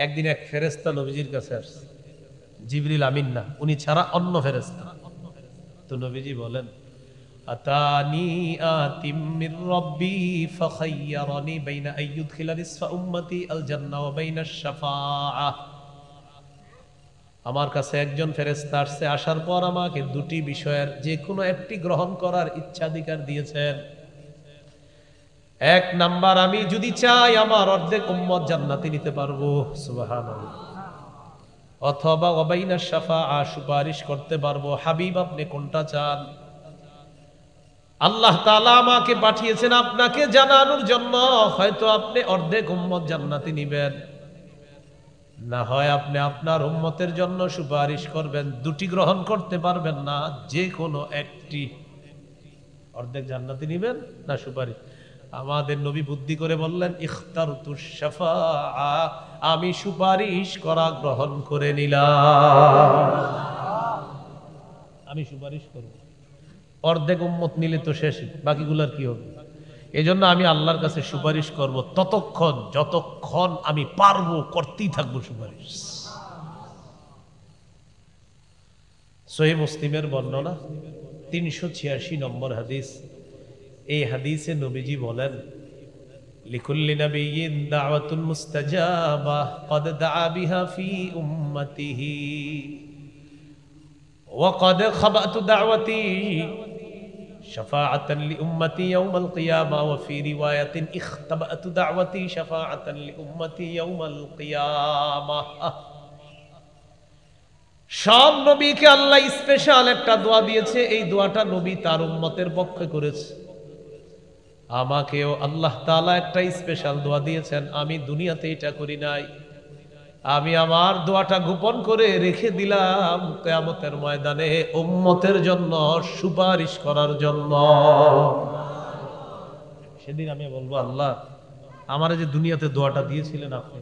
একদিন এক ফেরেশতা নবীজির কাছে আসছে, জিবরিল আমিন না, উনি ছাড়া অন্য ফেরেশতা। তো নবীজি বলেন, আতানি আতিম মির রাব্বি ফাখায়্যারানি বাইনা আইয়ুদখিলা নিসফা উম্মতি আল জান্নাহ ওয়া বাইনা আশ-শাফাআহ। আমার কাছে একজন ফেরেশতা আসছে, আসার পর আমাকে দুটি বিষয়ের যে কোনো একটি গ্রহণ করার ইচ্ছাধিকার দিয়েছেন। এক নাম্বার, আমি যদি চাই আমার অর্ধেক উম্মত জান্নাতে নিতে পারবো, সুবহানাল্লাহ। অথবা ওয়া বাইনা আশ-শাফাআহ, সুপারিশ করতে পারবো। হাবিব আপনি কোনটা চান? আল্লাহ তাআলা আমাকে পাঠিয়েছেন আপনাকে জানানোর জন্য, হয়তো আপনি অর্ধেক উম্মত জান্নাতে নিবেন, না হয় আপনি আপনার উম্মতের জন্য সুপারিশ করবেন। দুটি গ্রহণ করতে পারবেন না, যে কোনো একটি। অর্ধেক জান্নাতে নিবেন না সুপারিশ। আমাদের নবী বুদ্ধি করে বললেন, ইখতারতুশ শাফাআ, আমি সুপারিশ করা গ্রহণ করে নিলাম। আমি সুপারিশ করব। অর্ধেক উম্মত নিলে তো শেষ, বাকিগুলার কি হবে? এজন্য আমি আল্লাহর কাছে সুপারিশ করব ততক্ষণ যতক্ষণ আমি পারবো, করতেই থাকবো সুপারিশ। সহিহ মুসলিমের বর্ণনা 386 নম্বর হাদিস। এই হাদিসে নবীজি বলেন, লিকুল্লি নাবিয়্যিন দাওয়াতুন মুস্তাজাবা ক্বাদ দাআ বিহা ফি উম্মতিহি ওয়া ক্বাদ খাবাতু দাওয়াতি শাফাআতান লিউম্মতি ইয়াউমাল কিয়ামা ওয়া ফি রিওয়ায়াতিন ইখতাবাতু দাওয়াতি শাফাআতান লিউম্মতি ইয়াউমাল কিয়ামা। সব নবীকে আল্লাহ স্পেশাল একটা দোয়া দিয়েছে, এই দোয়াটা নবী তার উম্মতের পক্ষে করেছে। আমাকেও আল্লাহ তাআলা একটা স্পেশাল দোয়া দিয়েছেন, আমি দুনিয়াতে এটা করি নাই। আমি আমার দোয়াটা গোপন করে রেখে দিলাম কিয়ামতের ময়দানে উম্মতের জন্য সুপারিশ করার জন্য। সেদিন আমি বলবো, আল্লাহ আমার যে দুনিয়াতে দোয়াটা দিয়েছিলেন আপনি,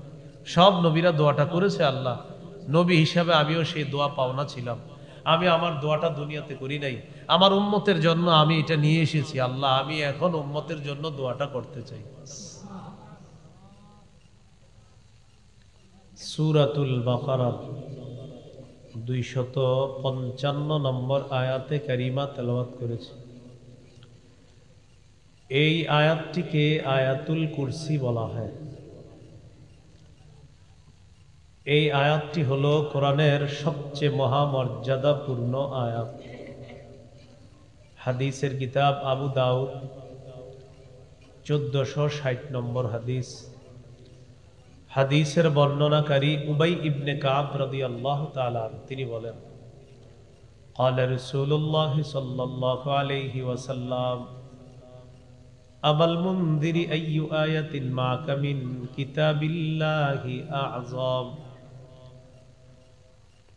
সব নবীরা দোয়াটা করেছে, আল্লাহ নবী হিসাবে আমিও সেই দোয়া পাওনা ছিলাম। আমি আমার দোয়াটা দুনিয়াতে করি নাই, আমার উম্মতের জন্য আমি এটা নিয়ে এসেছি। আল্লাহ আমি এখন উম্মতের জন্য দোয়াটা করতে চাই। সূরাতুল বাকারা 255 নম্বর আয়াতে কারিমা তেলাওয়াত করেছি। এই আয়াতটিকে আয়াতুল কুরসি বলা হয়। এই আয়াতটি হলো কোরআনের সবচেয়ে মহামর্যাদাপূর্ণ আয়াত। হাদিসের কিতাব আবু দাউদ 1460 নম্বর হাদিস। হাদিসের বর্ণনাকারী উবাই ইবনে কাব রাদিয়াল্লাহু তাআলা তিনি বলেন, قال رسول الله صلى الله عليه وسلم أبا المنذر أي آية معك من كتاب الله أعظم।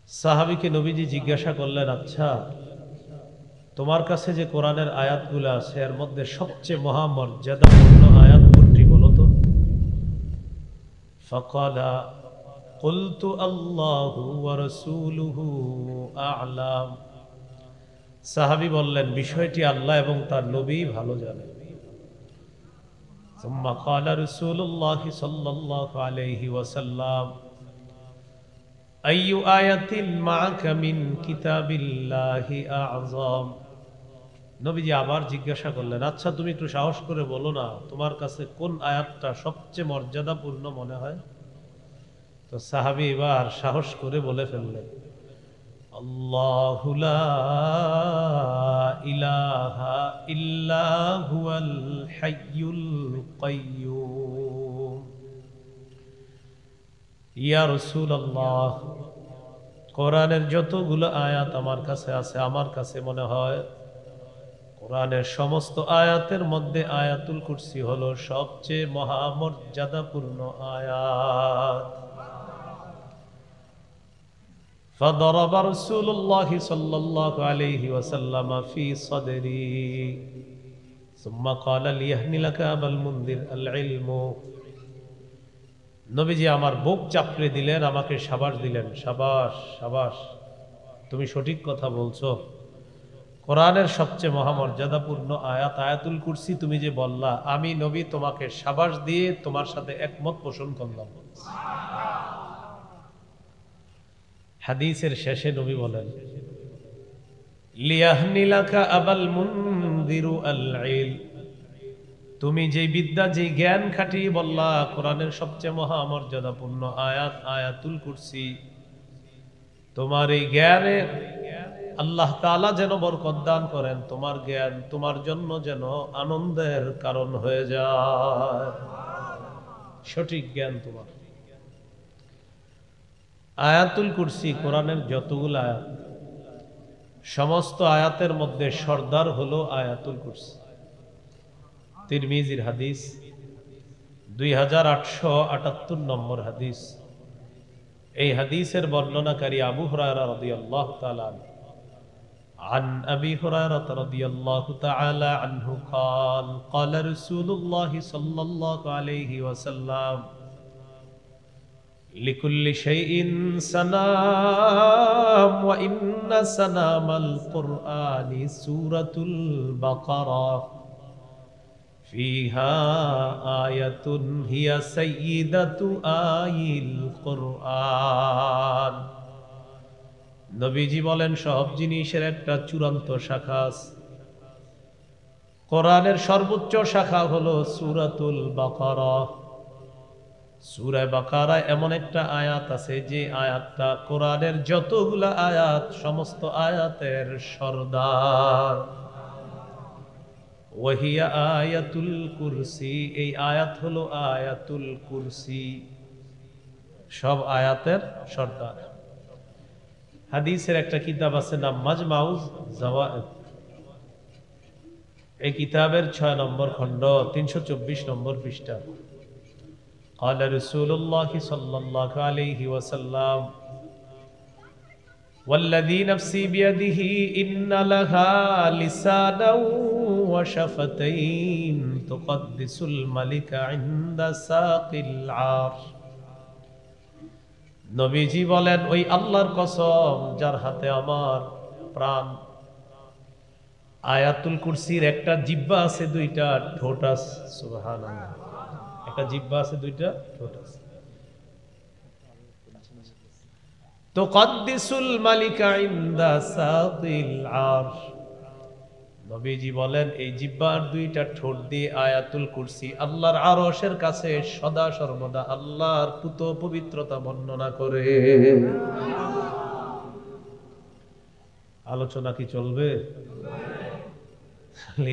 সাহাবীকে নবীজি জিজ্ঞাসা করলেন, আচ্ছা তোমার কাছে যে কোরআনের আয়াতগুলো আছে এর মধ্যে সবচেয়ে মহামর্যাদাপূর্ণ আয়াত কোনটি বলো তো? فقال قلت الله ورسوله أعلم। সাহাবী বললেন, বিষয়টি আল্লাহ এবং তার নবী ভালো জানেন। ثم قال رسول الله صلى الله عليه وسلم أي آية معك من كتاب الله أعظم। নবীজি আবার জিজ্ঞাসা করলেন, আচ্ছা তুমি একটু সাহস করে বলো না, তোমার কাছে কোন আয়াতটা সবচেয়ে মর্যাদাপূর্ণ মনে হয়? তো সাহাবী এবার সাহস করে বলে ফেললেন, আল্লাহু লা ইলাহা ইল্লা হুয়াল হাইয়ুল কাইয়্যুম। ইয়া রাসূলুল্লাহ, কোরআনের যতগুলো আয়াত আমার কাছে আছে, আমার কাছে মনে হয় কোরআনের সমস্ত আয়াতের মধ্যে আয়াতুল কুরসি হলো সবচেয়ে মহামর্যাদাপূর্ণ আয়াত। فضرب رسول الله صلى الله عليه وسلم في صدري ثم قال ليهن لك أبا المنذر العلم। নবীজি আমার বুক চাপড়ে দিলেন, আমাকে শাবাশ দিলেন, শাবাশ শাবাশ, তুমি সঠিক কথা বলছো। কোরআনের সবচেয়ে মহামর্যাদাপূর্ণ আয়াত আয়াতুল কুরসি তুমি যে বললা, আমি নবী তোমাকে শাবাশ দিয়ে তোমার সাথে একমত পোষণ করলাম। হাদিসের শেষে নবী বলেন, লিয়াহনিলাকা আবাল মুনদিরু আল ইল, তুমি যে বিদ্যা যে জ্ঞান খাটিয়ে বললা কোরআনের সবচেয়ে মহামর্যাদাপূর্ণ আয়াত আয়াতুল কুরসি, তোমার এই জ্ঞানের আল্লাহ তাআলা যেন বরকত দান করেন, তোমার জ্ঞান তোমার জন্য যেন আনন্দের কারণ হয়ে যায়, সঠিক জ্ঞান তোমার। আয়াতুল কুরসি কোরআনের যতগুলো আয়াত, সমস্ত আয়াতের মধ্যে সর্দার হলো আয়াতুল কুরসি। তিরমিজির হাদিস 2878 নম্বর হাদিস। এই হাদিসের বর্ণনাকারী আবু হুরায়রা রাদিয়াল্লাহু তাআলা عن أبي هريرة رضي الله تعالى عنه قال قال رسول الله صلى الله عليه وسلم لكل شيء سنام وإن سنام القرآن سورة البقرة فيها آية هي سيدة آي القرآن। নবীজি বলেন, সব জিনিসের একটা চূড়ান্ত শাখা আছে, কোরআনের সর্বোচ্চ শাখা হলো সূরাতুল বাকারা। সূরা বাকারায় এমন একটা আয়াত আছে যে আয়াতটা কোরআনের যতগুলা আয়াত সমস্ত আয়াতের সর্দার। ওয়াহিয়া আয়াতুল কুরসি, এই আয়াত হলো আয়াতুল কুরসি, সব আয়াতের সর্দার। হাদিসের একটা কিতাব আছে নাম মাজমাউজ জাওয়ায়েদ, এই কিতাবের 6 নম্বর খণ্ড 324 নম্বর পৃষ্ঠা। قال رسول الله صلى الله عليه وسلم والذي نفسي بيده إن لها لسانا وشفتين تقدس الملك عند ساق العرش। নবীজি বলেন, ওই আল্লাহর কসম যার হাতে আমার প্রাণ, আয়াতুল কুরসির একটা জিহ্বা আছে, দুইটা ঠোঁট আছে। সুবহানাল্লাহ, একটা জিহ্বা আছে, দুইটা ঠোঁট আছে। তুকদ্দিসুল মালিকা ইনদা সাতিল আরশ। নবীজি বলেন, এই জিহ্বার দুইটা ঠোঁট দিয়ে আয়াতুল কুরসি আল্লাহর আরশের কাছে সদা সর্বদা আল্লাহর পুত পবিত্রতা বর্ণনা করে। আলোচনা কি চলবে?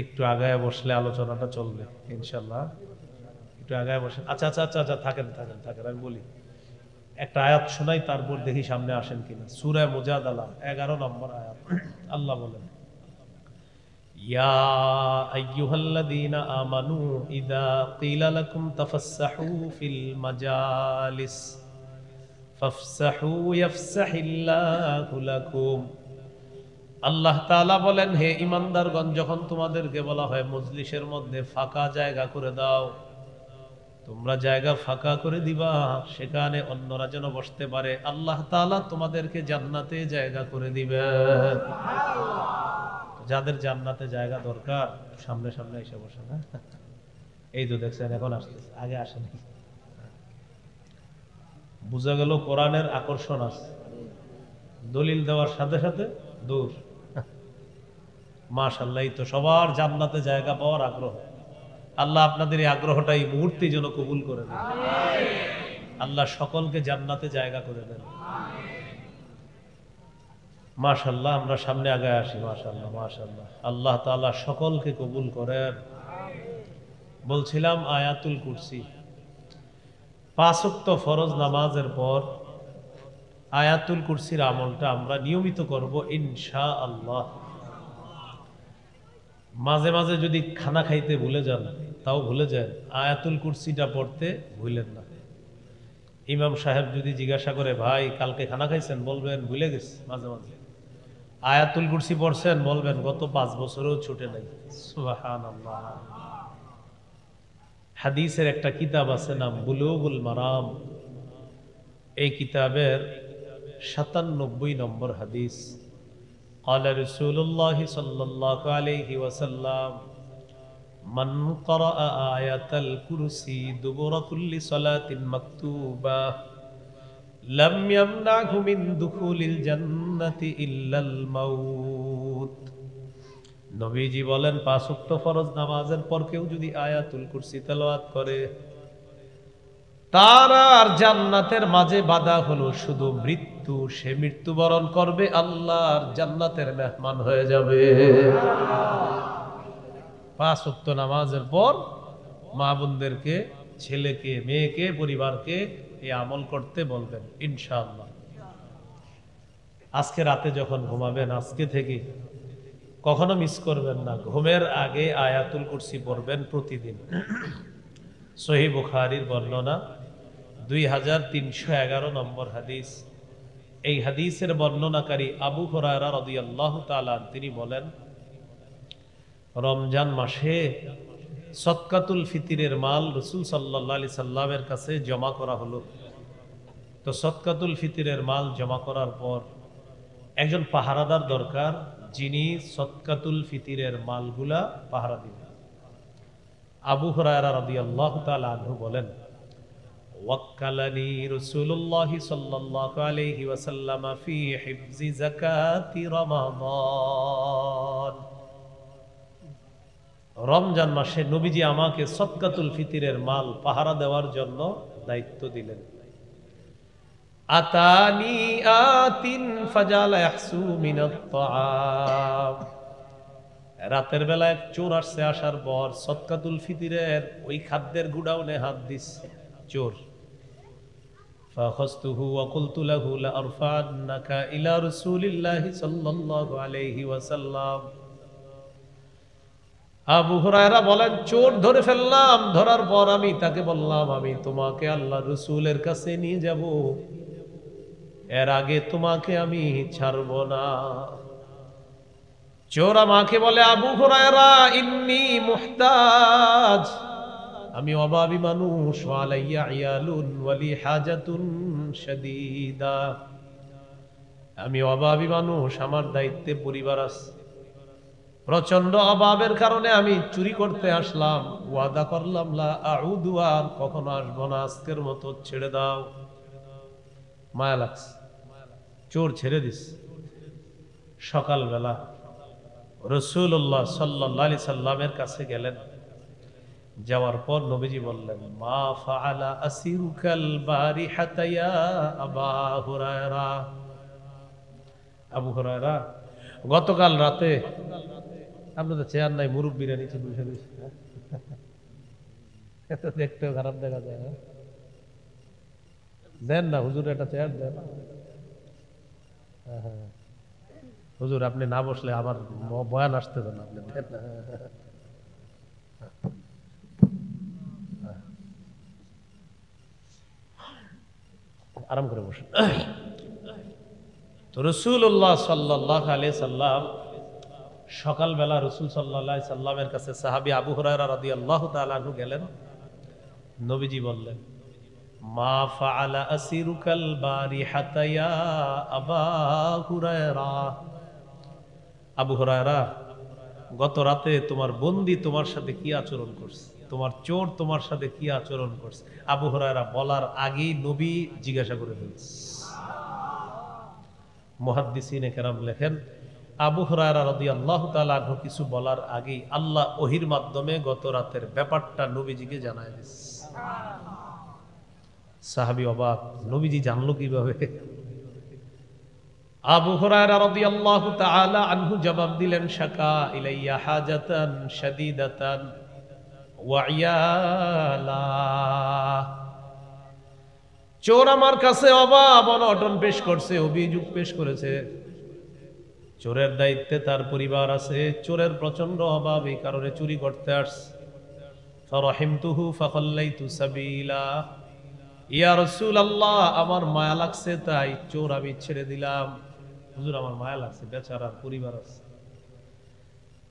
একটু আগায় বসলে আলোচনাটা চলবে ইনশাআল্লাহ। একটু আগায় বসেন। আচ্ছা আচ্ছা আচ্ছা আচ্ছা, থাকেন থাকেন থাকেন, আমি বলি একটা আয়াত শোনাই, তারপর দেখি সামনে আসেন কিনা। সূরা মুজাদালা 11 নম্বর আয়াত। আল্লাহ বলেন, ইয়া আইয়ুহাল্লাযীনা আমানু ইযা ক্বিলা লাকুম তাফাসসাহু ফিল মাজালিস ফাফসাহু ইয়াফসাহিল্লাহু লাকুম। আল্লাহ তাআলা বলেন, হে ঈমানদারগণ, যখন তোমাদেরকে বলা হয় মজলিসের মধ্যে ফাঁকা জায়গা করে দাও, তোমরা জায়গা ফাঁকা করে দিবা, সেখানে অন্যরা যেন বসতে পারে। আল্লাহ তাআলা তোমাদেরকে জান্নাতে জায়গা করে দিবেন। যাদের জান্নাতে জায়গা দরকার সামনে সামনে এসে বসে না। এই তো দেখছেন এখন আসতেছে, আগে আসেনি। বুঝা গেল কোরআনের আকর্ষণ আছে, দলিল দেওয়ার সাথে সাথে দূর। মাশাআল্লাহ, এই তো সবার জান্নাতে জায়গা পাওয়ার আগ্রহ। আল্লাহ আপনাদের এই আগ্রহটা এই মুহূর্তে যেন কবুল করে দেন। আল্লাহ সকলকে জান্নাতে জায়গা করে দেন। মাশাআল্লাহ, আমরা সামনে আগায় আসি। মাশাআল্লাহ মাশাআল্লাহ, আল্লাহ তাআলা সকলকে কবুল করেন। বলছিলাম আয়াতুল কুরসি, 5 ওয়াক্ত ফরজ নামাজের পর আয়াতুল কুরসির আমলটা আমরা নিয়মিত করব ইনশাআল্লাহ। মাঝে মাঝে যদি খানা খাইতে ভুলে যান, তাও ভুলে যান, আয়াতুল কুরসিটা পড়তে ভুলেন না। ইমাম সাহেব যদি জিজ্ঞাসা করে, ভাই কালকে খানা খাইছেন? বলবেন ভুলে গেছি। মাঝে মাঝে আয়াতুল কুরসি পড়ছেন? বলবেন গত 5 বছরেও ছুটে নাই। সুবহানাল্লাহ। হাদিসের একটা কিতাব আছে নাম বুলুগুল মারাম, এই কিতাবের 97 নম্বর হাদিস। قال رسول الله صلى الله عليه وسلم من قرأ آية الكرسي دبر كل صلاة مكتوبة লাম ইয়ামনাহু মিন দুখুলিল জান্নাতি ইল্লাল মাউত। নবীজি বলেন 5 ওয়াক্ত ফরজ নামাজের পর কেউ যদি আয়াতুল কুরসি তেলাওয়াত করে, তার আর জান্নাতের মাঝে বাধা হলো শুধু মৃত্যু। সে মৃত্যুবরণ করবে, আল্লাহর জান্নাতের মেহমান হয়ে যাবে। 5 ওয়াক্ত নামাজের পর মা বোনদেরকে, ছেলেকে, মেয়েকে, পরিবারকে এই আমল করতে বলবেন ইনশাআল্লাহ। আজকে রাতে যখন ঘুমাবেন, আজকে থেকে কখনো মিস করবেন না, ঘুমের আগে আয়াতুল কুরসি পড়বেন প্রতিদিন। সহিহ বুখারীর বর্ণনা 2311 নম্বর হাদিস। এই হাদিসের বর্ণনাকারী আবু হুরায়রা রাদিয়াল্লাহু তাআলা তিনি বলেন, রমজান মাসে সদকাতুল ফিতরের মাল রাসূল সাল্লাল্লাহু আলাইহি সাল্লামের কাছে জমা করা হলো। তো সদকাতুল ফিতরের মাল জমা করার পর একজন পাহারাদার দরকার, যিনি সদকাতুল ফিতরের মালগুলা পাহারা দিবেন। আবু হুরায়রা রাদিয়াল্লাহু তাআলা আনহু বলেন, ওয়াক্কালানি রাসূলুল্লাহ সাল্লাল্লাহু আলাইহি ওয়াসাল্লাম ফি হিফজি যাকাতি রমাদান। রমজান মাসে নবীজি আমাকে সদকাতুল ফিতরের মাল পাহারা দেওয়ার জন্য দায়িত্ব দিলেন। আতানি আতিন ফাজালা ইয়াহসু মিনাত তাআম। রাতের বেলা এক চোর আসছে, আসার পর সদকাতুল ফিতরের ওই খাদ্যের গুডাউনে হাত দিচ্ছে চোর। ফাখাসতুহু ওয়া কুলতু লাহু লা আরফা'নাকা ইলা রাসূলিল্লাহি সাল্লাল্লাহু আলাইহি ওয়াসাল্লাম। আবু হুরায়রা বলেন, চোর ধরে ফেললাম, ধরার পর আমি তাকে বললাম, আমি তোমাকে আল্লাহ রাসূলের কাছে নিয়ে যাব, এর আগে তোমাকে আমি ছাড়ব না। চোর আমাকে বলে, আবু হুরায়রা ইন্নী মুহতাজ, আমি অভাবী মানুষ, ওয়ালাইয়া ইয়ালুন ওয়ালি হাজাতুন শাদীদা, আমি অভাবী মানুষ, আমার দায়িত্বে পরিবার আছে, প্রচন্ড অভাবের কারণে আমি চুরি করতে আসলাম, ওয়াদা করলাম লা আউদু, আর কখনো আসবো না, আজকের মতো ছেড়ে দাও। মায়া লাগছে, চোর ছেড়ে দিস। সকালবেলা রাসূলুল্লাহ সাল্লাল্লাহু আলাইহি সাল্লামের কাছে গেলেন। যাওয়ার পর নবীজি বললেন, মা ফাআলা আসিরুকাল বারিহাতা ইয়া আবা হুরায়রা। আবু হুরায়রা, গতকাল রাতে আপনাদের চেয়ার নাই, মুরব্বীরা নিচে বসে রয়েছে, এত দেখতেও খারাপ দেখা যায়। দেন না হুজুর, একটা চেয়ার দেন। হ্যাঁ, হুজুর আপনি না বসলে আমার বয়ান আসতে দেন, আপনি দেন না। আরাম করে বসুন। তো রাসূলুল্লাহ সাল্লাল্লাহু আলাইহি সাল্লাম সকালবেলা রাসূল সাল্লাল্লাহু আলাইহি সাল্লামের কাছে সাহাবী আবু হুরায়রা রাদিয়াল্লাহু তাআলা আনহু গেলেন। নবীজি বললেন, মা ফাআলা আসিরুকাল বারিহাতা ইয়া আবা হুরায়রা। আবু হুরায়রা, গত রাতে তোমার বন্দী তোমার সাথে কি আচরণ করছে, তোমার চোর তোমার সাথে কি আচরণ করছে। আবু হুরায়রা বলার আগেই নবী জিজ্ঞাসা করে ফেলছে। মুহাদ্দিসিনে কেরাম লেখেন, আবু হুরায়রা রাদিয়াল্লাহু তাআলা আনহু কিছু বলার আগেই আল্লাহ ওহীর মাধ্যমে গত রাতের ব্যাপারটা নবীজিকে জানায় দিয়েছে। সাহাবী অবাক, নবীজি জানলো কিভাবে? আবু হুরায়রা রাদিয়াল্লাহু তাআলা আনহু জবাব দিলেন, শাকা ইলাইয়া হাজাতান শাদীদাতান ওয়া ইয়ালা। চোর আমার কাছে অভাব অনটন পেশ করছে, অভিযোগ পেশ করেছে। চোরের দায়িত্বে তার পরিবার আছে, চোরের প্রচন্ড অভাব, এই কারণে চুরি করতে আসছে। ফারাহিমতুহু ফাখাল্লাইতু সাবিলা। ইয়া রাসূলুল্লাহ, আমার মায়া লাগছে তাই চোর আমি ছেড়ে দিলাম। হুজুর আমার মায়া লাগছে, বেচারার পরিবার আছে।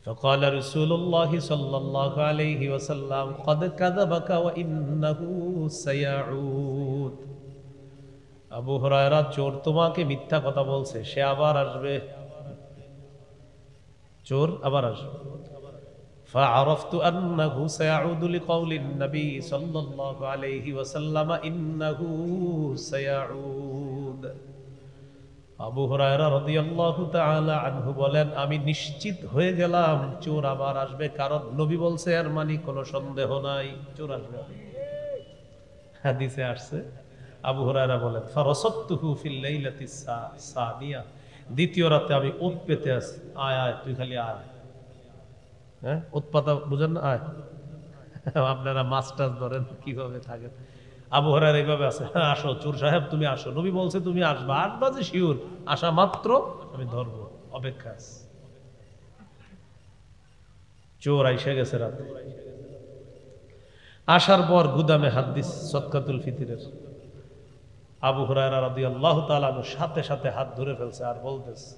فقال رسول الله صلى الله عليه وسلم قد كذبك وإنه سيعود। আবু হুরায়রা, চোর তোমাকে মিথ্যা কথা বলছে, সে আবার আসবে, চোর আবার আসবে। فعرفت أنه سيعود لقول النبي صلى الله عليه وسلم إنه سيعود। দেয়। আবু হুরায়রা রাদিয়াল্লাহু তাআলা আনহু বলেন, আমি নিশ্চিত হয়ে গেলাম চোর আবার আসবে, কারণ নবী বলছে এর মানে কোনো সন্দেহ নাই চোর আসবে। হাদিসে আসছে, আবু হুরায়রা বলেন, ফারাসাতুহু ফিল লাইলাতিস সানিয়া, দ্বিতীয় রাতে আমি ওত পেতে আছি, আয় আয় তুই খালি আয়। হ্যাঁ, ওত পাতা বুঝেন না? আয়। আপনারা মাছ টাছ ধরেন কিভাবে থাকেন, আবু হুরায়রা এইভাবে আছে, হ্যাঁ আসো চোর সাহেব তুমি আসো, নবী বলছে তুমি আসবা, 8 বাজে শিওর, আসা মাত্র আমি ধরবো, অপেক্ষা আছে। চোর আইসা গেছে রাতে, আসার পর গুদামে হাত দিস সদকাতুল ফিতরের। আবু হুরায়রা রাদিয়াল্লাহু তাআলা সাথে সাথে হাত ধরে ফেলছে আর বলতেছে,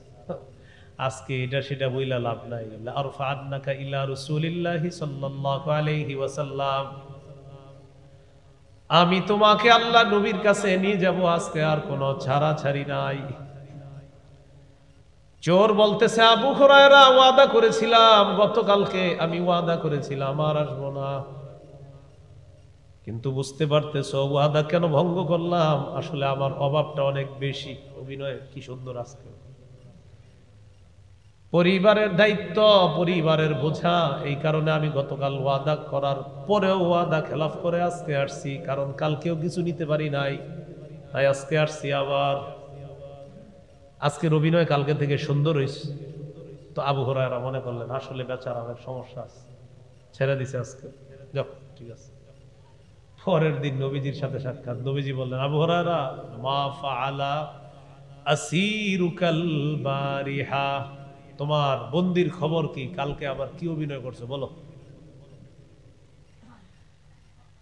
আজকে এটা সেটা বইলা লাভ নাই, লা আরফা'আন্নাকা ইলা রাসূলিল্লাহি সাল্লাল্লাহু আলাইহি ওয়াসাল্লাম, আমি তোমাকে আল্লাহ নবীর কাছে নিয়ে যাব, আজকে আর কোনো ছাড়াছাড়ি নাই। চোর বলতেছে, আবু হুরায়রা ওয়াদা করেছিলাম গতকালকে, আমি ওয়াদা করেছিলাম আর আসবো না, কিন্তু বুঝতে পারতেছ ওয়াদা কেন ভঙ্গ করলাম, আসলে আমার অভাবটা অনেক বেশি। অভিনয় কি সুন্দর আজকে, পরিবারের দায়িত্ব, পরিবারের বোঝা, এই কারণে আমি গতকাল ওয়াদা করার পরেও ওয়াদা খেলাফ করে আজকে আসছি, কারণ কালকেও কিছু নিতে পারি নাই, তাই আজকে আসছি আবার। আজকের অভিনয় কালকে থেকে সুন্দর হয়েছে। তো আবু হুরায়রা মনে করলেন আসলে বেচারা অনেক সমস্যা আছে, ছেড়ে দিছে আজকে, যাক ঠিক আছে। পরের দিন নবীজির সাথে সাক্ষাৎ, নবীজি বললেন, আবু হুরায়রা মা ফাআলা আসীরুকাল বারিহা, তোমার বন্দির খবর কি, কালকে আবার কি অভিনয় করছো বলো।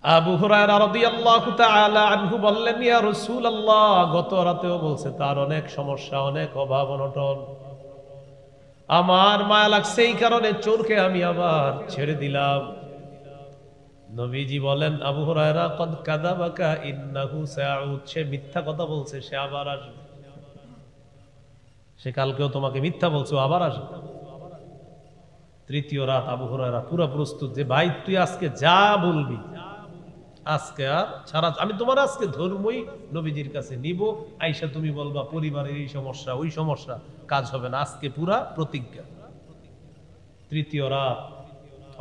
আবু হুরায়রা রাদিয়াল্লাহু তাআলা আনহু বললেন, ইয়া রাসূলুল্লাহ, গত রাতেও বলছে তার অনেক সমস্যা, অনেক অভাব অনটন, আমার মায়া লাগছে, এই কারণে চোরকে আমি আবার ছেড়ে দিলাম। নবীজি বলেন, আবু হুরায়রা কদ কাযাবাকা ইন্নাহু সাউদ, সে মিথ্যা কথা বলছে, সে আবার আসবে, সে কালকেও তোমাকে মিথ্যা বলছো, আবার আসবে। তৃতীয় রাত আবু হুরায়রা পুরো প্রস্তুত যে ভাই তুই আজকে যা বলবি, আজকে আর ছাড়া, আমি তোমার আজকে ধর্মই নবীজির কাছে নিব, আইসা তুমি বলবা পরিবারের এই সমস্যা ওই সমস্যা, কাজ হবে না, আজকে পুরা প্রতিজ্ঞা। তৃতীয় রাত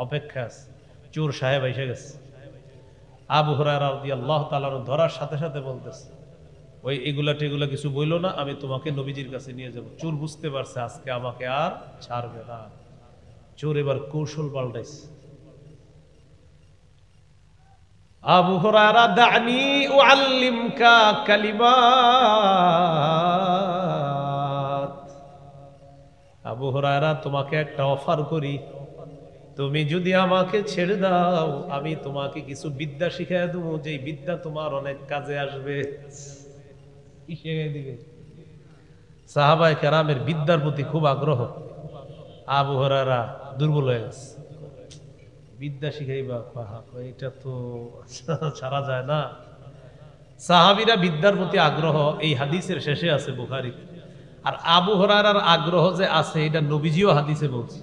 অপেক্ষা আছে, চোর সাহেব এসে গেছে। আবু হুরায়রা রাদিয়াল্লাহু তাআলা ধরার সাথে সাথে বলতেছে, ওই এগুলা টেগুলা কিছু বইলো না, আমি তোমাকে নবীজির কাছে নিয়ে যাব। চোর বুঝতে পারছে আজকে আমাকে আর ছাড়বে না। চোর এবার কৌশল পাল্টাইছে। আবু হুরায়রা, দানি উআল্লিমকা কালিমাত, আবু হুরায়রা তোমাকে একটা অফার করি, তুমি যদি আমাকে ছেড়ে দাও আমি তোমাকে কিছু বিদ্যা শিখিয়ে দেবো, যে বিদ্যা তোমার অনেক কাজে আসবে। কি শিখিয়ে দিবে? সাহাবায়ে কেরামের বিদ্যার প্রতি খুব আগ্রহ, আবু হুরায়রা দুর্বল হয়ে গেছে। বিদ্যা শিখাইবা, এটা তো ছাড়া যায় না। সাহাবীরা বিদ্যার প্রতি আগ্রহ এই হাদিসের শেষে আছে বুখারী, আর আবু হুরায়রার আগ্রহ যে আছে এটা নবীজিও হাদিসে বলছে।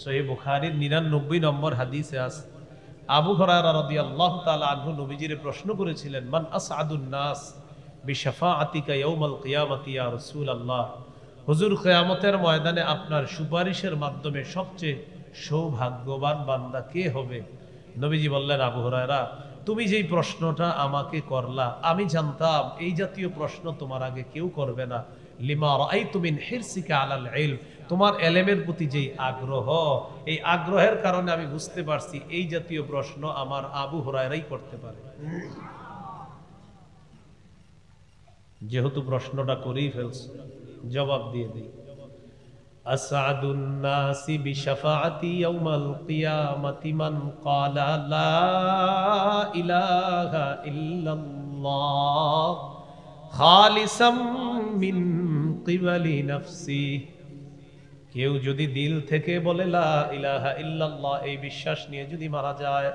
সহিহ বুখারীর 99 নম্বর হাদিসে আছে, আবু হুরায়রা রাদিয়াল্লাহু তাআলা আনহু নবীজিরে প্রশ্ন করেছিলেন, মান আসআদুন নাস বিশাফাআতিকা ইয়াউমাল কিয়ামাতি ইয়া রাসূলুল্লাহ, হুজুর কিয়ামতের ময়দানে আপনার সুপারিশের মাধ্যমে সবচেয়ে সৌভাগ্যবান বান্দা কে হবে? নবীজি বললেন, আবু হুরায়রা তুমি যেই প্রশ্নটা আমাকে করলা, আমি জানতাম এই জাতীয় প্রশ্ন তোমার আগে কেউ করবে না। লিমা রাআইতু মিন হিরসিকা আলাল ইলম, তোমার এলেমের প্রতি যেই আগ্রহ, এই আগ্রহের কারণে আমি বুঝতে পারছি এই জাতীয় প্রশ্ন আমার আবু হুরায়রাই করতে পারে। যেহেতু প্রশ্নটা করেই ফেলছে, জবাব দিয়ে দিই। আসআদুন নাসি বিশাফাআতি ইয়াউমাল কিয়ামাতি মান ক্বালা লা ইলাহা ইল্লাল্লাহ খালিসাম মিন কিবালি নাফসি, কেউ যদি দিল থেকে বলে লা ইলাহা ইল্লাল্লাহ, এই বিশ্বাস নিয়ে যদি মারা যায়,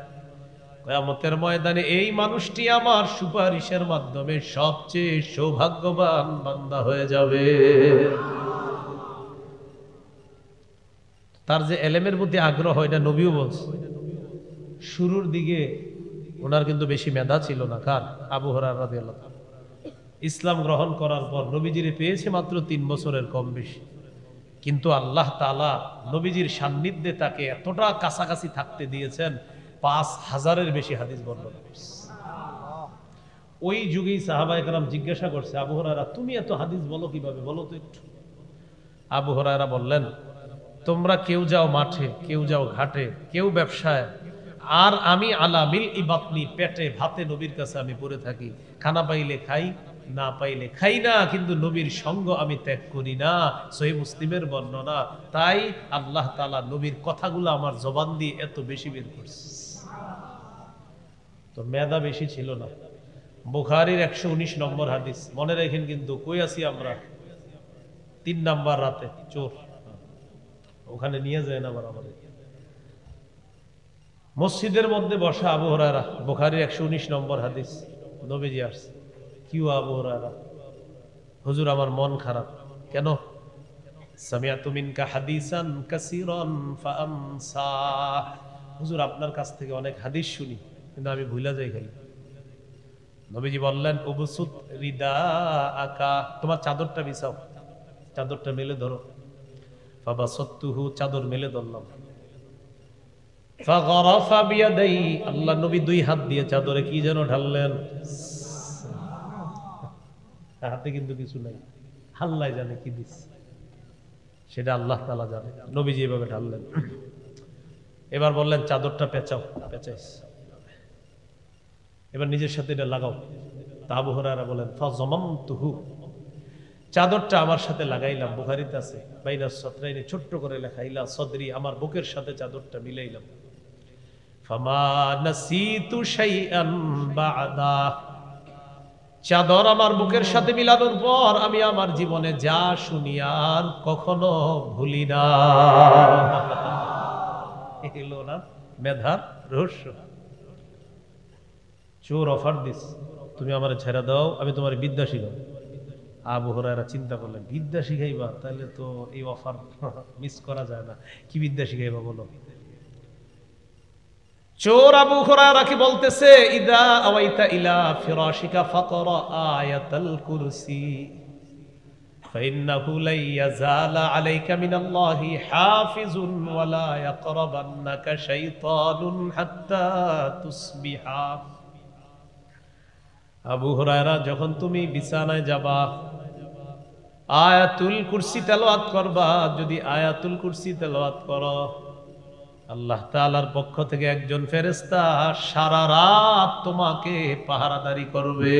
কিয়ামতের ময়দানে এই মানুষটি আমার সুপারিশের মাধ্যমে সবচেয়ে সৌভাগ্যবান বান্দা হয়ে যাবে। তার যে এলেমের প্রতি আগ্রহ, এটা নবীও বলছে। শুরুর দিকে ওনার কিন্তু বেশি মেধা ছিল না, কার? আবু হুরায়রা রাদিয়াল্লাহু তাআলা। ইসলাম গ্রহণ করার পর নবীজিরে পেয়েছে মাত্র 3 বছরের কম বেশি, কিন্তু আল্লাহ তাআলা নবীজির সান্নিধ্যে তাকে এতটা কাছাকাছি থাকতে দিয়েছেন, 5000-এর বেশি হাদিস বর্ণনা করছে। ওই যুগেই সাহাবায়ে কেরাম জিজ্ঞাসা করছে, আবু হুরায়রা তুমি এত হাদিস বলো কিভাবে, বলো তো একটু। আবু হুরায়রা বললেন, তোমরা কেউ যাও মাঠে, কেউ যাও ঘাটে, কেউ ব্যবসায়, আর আমি আলা মিল ইবাতনি, পেটে ভাতে নবীর কাছে আমি পড়ে থাকি। খানা পাইলে খাই, না পাইলে খাই না, কিন্তু নবীর সঙ্গ আমি ত্যাগ করি না। সহিহ মুসলিমের বর্ণনা। তাই আল্লাহ তাআলা নবীর কথাগুলো আমার জবান দিয়ে এত বেশি বের করছে। তো মেধা বেশি ছিল না। বুখারীর 119 নম্বর হাদিস মনে রাখেন, কিন্তু কই আছি আমরা? 3 নাম্বার রাতে চোর ওখানে নিয়ে যায় না বরাবর। মসজিদের মধ্যে বসা আবু হুরায়রা, বুখারীর 119 নম্বর হাদিস। নবীজি আসছে, কি আবু হুরায়রা? হুজুর আমার মন খারাপ। কেন? সামিআতু মিনকা হাদিসান কাসীরান ফাআনসা। হুজুর আপনার কাছ থেকে অনেক হাদিস শুনি, কিন্তু আমি ভুলে যাই খালি। নবীজি বললেন, উবসুত রিদাআকা, তোমার চাদরটা বিছাও, চাদরটা মেলে ধরো। ফাবাসাতুহু, চাদর মেলে ধরলাম। ফাগরাফা বিয়াদাই, আল্লাহ নবী 2 হাত দিয়ে চাদরে কি যেন ঢাললেন। হাতে কিন্তু কিছু নাই, আল্লাহ জানে কি দিস, সেটা আল্লাহ তাআলা জানে। নবীজি এভাবে ঢাললেন। এবার বললেন, চাদরটা পেঁচাও। পেঁচাইস। এবার নিজের সাথে এটা লাগাও। তা আবু হুরায়রা বলেন, ফাযামামতুহু, চাদরটা আমার সাথে লাগাইলাম। বুখারীতে আছে, বাইনা সতরাইনি, ছোট্ট করে লেখা, ইলা সদরি, আমার বুকের সাথে চাদরটা মিলাইলাম। ফামা নাসিতু শাইআন বা'দা, চাদর আমার বুকের সাথে মিলানোর পর আমি আমার জীবনে যা শুনি আর কখনো ভুলি না। এলো না মেধার রহস্য। চোর অফার দিস, তুমি আমার ছেড়ে দাও, আমি তোমার বিদ্যা শিখাবো। আবু হুরায়রা চিন্তা করলেন, বিদ্যা শিখাইবা? তাহলে তো এই অফার মিস করা যায় না। কি বিদ্যা শিখাইবা বলো? চোর আবু হুরায়রা কি বলতেছে, ইদা আওয়াইতা ইলা ফিরাশিকা ফাকরা আয়াতাল কুরসি ফাইন্নাহু লা ইয়াজালা আলাইকা মিনাল্লাহি হাফিজুন ওয়া লা ইয়াকরাবান্নাকা শাইতানুন হাত্তা তুসবিহা। আবু হুরায়রা, যখন তুমি বিছানায় যাবা, আয়াতুল কুরসি তেলাওয়াত করবা। যদি আয়াতুল কুরসি তেলাওয়াত করো, আল্লাহ তাআলার পক্ষ থেকে একজন ফেরেশতা সারা রাত তোমাকে পাহারাদারি করবে।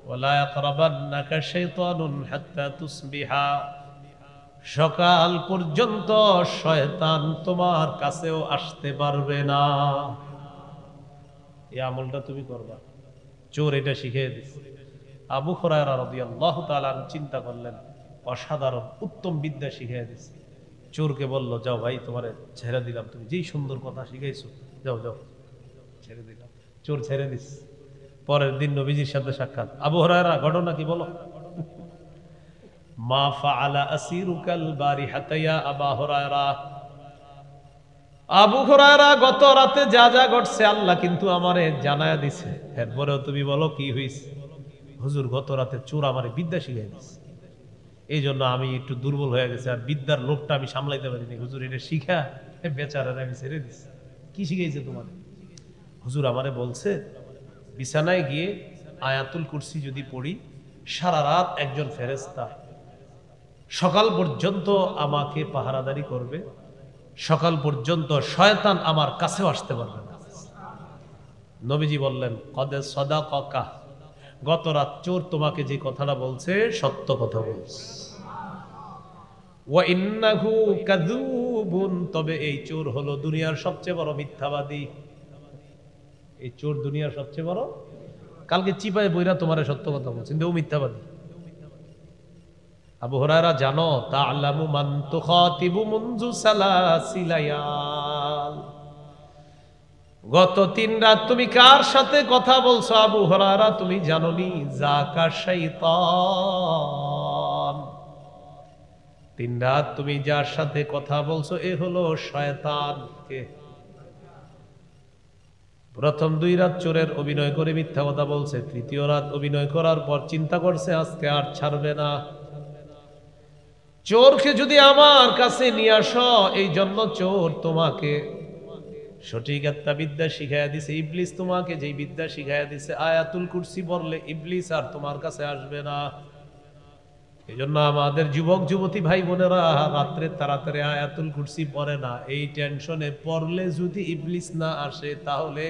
ওয়ালা ইয়াকরাবান্নাকা শাইতানুন হাত্তা তুসবিহা, সকাল পর্যন্ত শয়তান তোমার কাছেও আসতে পারবে না। এই আমলটা তুমি করবা। চোর এটা শিখিয়ে দিছে। আবু হুরায়রা রাদিয়াল্লাহু তাআলা চিন্তা করলেন, অসাধারণ উত্তম বিদ্যা শিখিয়ে দিছে। চোরকে বলল, যাও ভাই, তোমারে ছেড়ে দিলাম, তুমি যেই সুন্দর কথা শিখাইছো, যাও যাও, ছেড়ে দিলাম। চোর ছেড়ে দিস। পরের দিন নবীজির সাথে সাক্ষাৎ। আবু হুরায়রা, ঘটনা কি বলো? মা ফাআলা আসিরুকাল বারিহাতা ইয়া আবা হুরায়রা। আবু হুরায়রা, গত রাতে যা যা ঘটছে আল্লাহ কিন্তু আমারে জানায়া দিছে। এরপরেও তুমি বলো কি হইছে? হুজুর, গত রাতে চোর আমারে বিদ্যা শিখাই দিছে, এই জন্য আমি একটু দুর্বল হয়ে গেছে, আর বিদ্যার লোভটা আমি সামলাইতে পারিনি। হুজুর, এটা শিখা বেচারা আমি ছেড়ে দিছি। কি শিখাইছে তোমার? হুজুর আমারে বলছে, বিছানায় গিয়ে আয়াতুল কুরসি যদি পড়ি, সারা রাত একজন ফেরেশতা সকাল পর্যন্ত আমাকে পাহারাদারি করবে, সকাল পর্যন্ত শয়তান আমার কাছেও আসতে পারবে না। নবীজি বললেন, কদ সাদাকাকা, গত রাত চোর তোমাকে যে কথাটা বলছে সত্য কথা বলছে। ওয়া ইন্নাহু কাযুবুন, তবে এই চোর হলো দুনিয়ার সবচেয়ে বড় মিথ্যাবাদী। এই চোর দুনিয়ার সবচেয়ে বড়। কালকে চিপায় বইরা তোমারে সত্য কথা বলছে, কিন্তু ও মিথ্যাবাদী। আবু হুরায়রা, জানো তা'লামু মান তুখাতিবু মুনযু সালাসিলায়াল, গত 3 রাত তুমি কার সাথে কথা বলছো? আবু হুরায়রা, তুমি জানোনি? যাকা শাইতান, 3 রাত তুমি যার সাথে কথা বলছো এ হলো শয়তান। কে প্রথম 2 রাত চোরের অভিনয় করে মিথ্যা কথা বলছে, তৃতীয় রাত অভিনয় করার পর চিন্তা করছে আজকে আর ছাড়বে না। চোরকে যদি আমার কাছে নিয়ে আসো, এই জন্য চোর তোমাকে সঠিক একটা বিদ্যা শিখাইয়া দিছে। ইবলিস তোমাকে যেই বিদ্যা শিখাইয়া দিছে, আয়াতুল কুরসি পড়লে ইবলিস আর তোমার কাছে আসবে না। এই জন্য আমাদের যুবক যুবতী ভাই বোনেরা রাত্রে তাড়াতাড়ি আয়াতুল কুরসি পড়ে না, এই টেনশনে পড়লে যদি ইবলিস না আসে তাহলে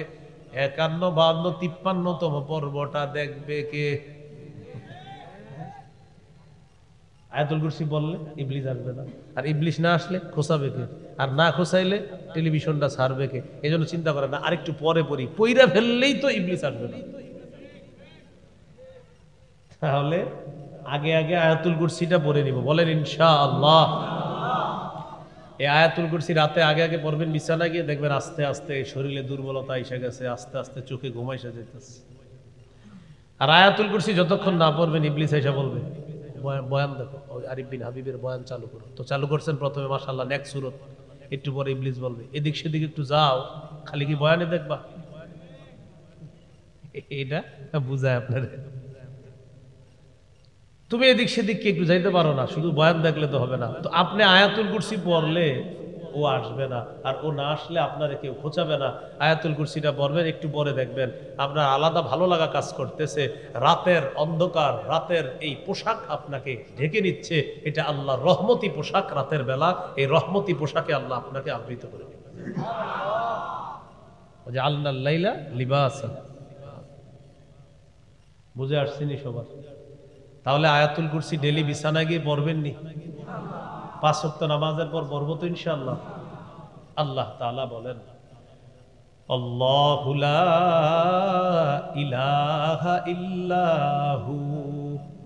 51, 52, 53তম পর্বটা দেখবে কে? আয়াতুল কুরসি বললে ইবলিস আসবে না, আর ইবলিস না আসলে খোসাবে কে? আর না খোসাইলে টেলিভিশনটা ছাড়বে কে? এই জন্য চিন্তা করে না, আরেকটু পরে পড়ি, পইরা ফেললেই তো ইবলিস আসবে না। তাহলে আগে আগে আয়াতুল কুরসিটা পড়ে নিব, বলেন ইনশাআল্লাহ। এই আয়াতুল কুরসি রাতে আগে আগে পড়বেন, বিছানা গিয়ে দেখবেন আস্তে আস্তে শরীরে দুর্বলতা এসে গেছে, আস্তে আস্তে চোখে ঘুম এসে যেতেছে। আর আয়াতুল কুরসি যতক্ষণ না পড়বেন ইবলিস এসে বলবে বয়ান দেখো, ওই আরিফ বিন হাবিবের বয়ান চালু করো। তো চালু করছেন প্রথমে মাশাআল্লাহ নেক সুরত, একটু পরে ইবলিস বলবে এদিক সেদিক একটু যাও, খালি কি বয়ানে দেখবা? এটা বুঝায় আপনার, তুমি এদিক সেদিক কি একটু যাইতে পারো না, শুধু বয়ান দেখলে তো হবে না। তো আপনি আয়াতুল কুরসি পড়লে ও আসবে না, আর ও না আসলে আপনারে কেউ খোঁচাবে না। আয়াতুল কুরসিটা পড়বেন, একটু পরে দেখবেন আপনার আলাদা ভালো লাগা কাজ করতেছে। রাতের অন্ধকার, রাতের এই পোশাক আপনাকে ঢেকে নিচ্ছে, এটা আল্লাহর রহমতি পোশাক। রাতের বেলা এই রহমতি পোশাকে আল্লাহ আপনাকে আবৃত করে দিবেন। জাআলনাল লাইলা লিবাসা, বুঝে আসছেনি সবার? তাহলে আয়াতুল কুরসি ডেলি বিছানা গিয়ে পড়বেন নি? 5 ওয়াক্ত নামাজের পর পড়বো তো ইনশাআল্লাহ। আল্লাহ তাআলা বলেন আল্লাহু লা ইলাহা ইল্লাহু,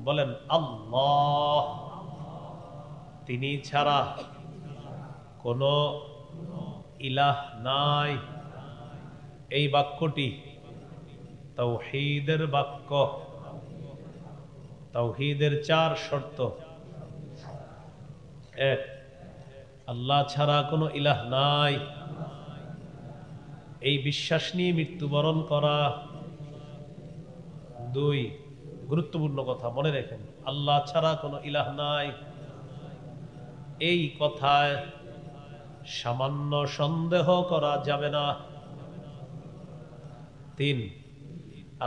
বলেন আল্লাহ, তিনি ছাড়া কোনো ইলাহ নাই। এই বাক্যটি তাওহীদের বাক্য। তাওহীদের 4 শর্ত। 1, আল্লাহ ছাড়া কোনো ইলাহ নাই, এই বিশ্বাস নিয়ে মৃত্যুবরণ করা। 2, গুরুত্বপূর্ণ কথা মনে রাখেন, আল্লাহ ছাড়া কোনো ইলাহ নাই, এই কথায় সামান্য সন্দেহ করা যাবে না। 3,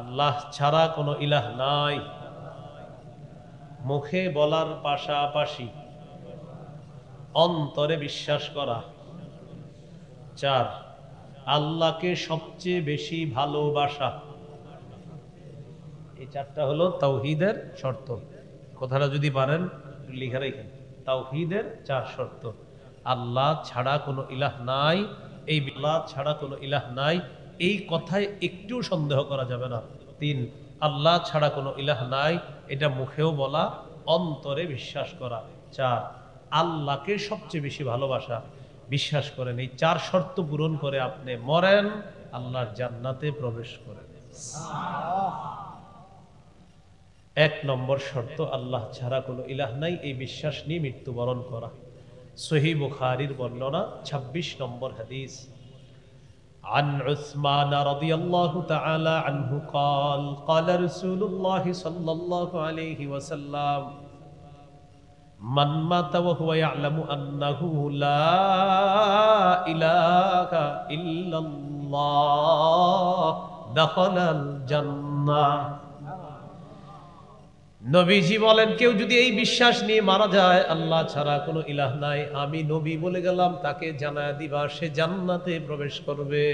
আল্লাহ ছাড়া কোনো ইলাহ নাই, মুখে বলার পাশাপাশি অন্তরে বিশ্বাস করা। 4, আল্লাহকে সবচেয়ে বেশি ভালোবাসা। এই 4টা হলো তাওহীদের শর্ত। কথাটা যদি পারেন লিখে রাখেন, তাওহীদের 4 শর্ত। আল্লাহ ছাড়া কোনো ইলাহ নাই, এই আল্লাহ ছাড়া কোনো ইলাহ নাই, এই কথায় একটু সন্দেহ করা যাবে না। 3, আল্লাহ ছাড়া কোনো ইলাহ নাই, এটা মুখেও বলা, অন্তরে বিশ্বাস করা। 4, আল্লাহকে সবচেয়ে বেশি ভালোবাসা। বিশ্বাস করেন এই 4 শর্ত পূরণ করে আপনি মরেন, আল্লাহর জান্নাতে প্রবেশ করেন। 1 নম্বর শর্ত, আল্লাহ ছাড়া কোনো ইলাহ নাই, এই বিশ্বাস নিয়ে মৃত্যুবরণ করা। সহিহ বুখারীর বর্ণনা 26 নম্বর হাদিস। عن عثمان رضي الله تعالى عنه قال قال رسول الله صلى الله عليه وسلم من مات وهو يعلم أنه لا إله إلا الله دخل الجنة। নবীজি বলেন কেউ যদি এই বিশ্বাস নিয়ে মারা যায় আল্লাহ ছাড়া কোনো ইলাহ নাই, আমি নবী বলে গেলাম, তাকে জানায় দিবা সে জান্নাতে প্রবেশ করবে।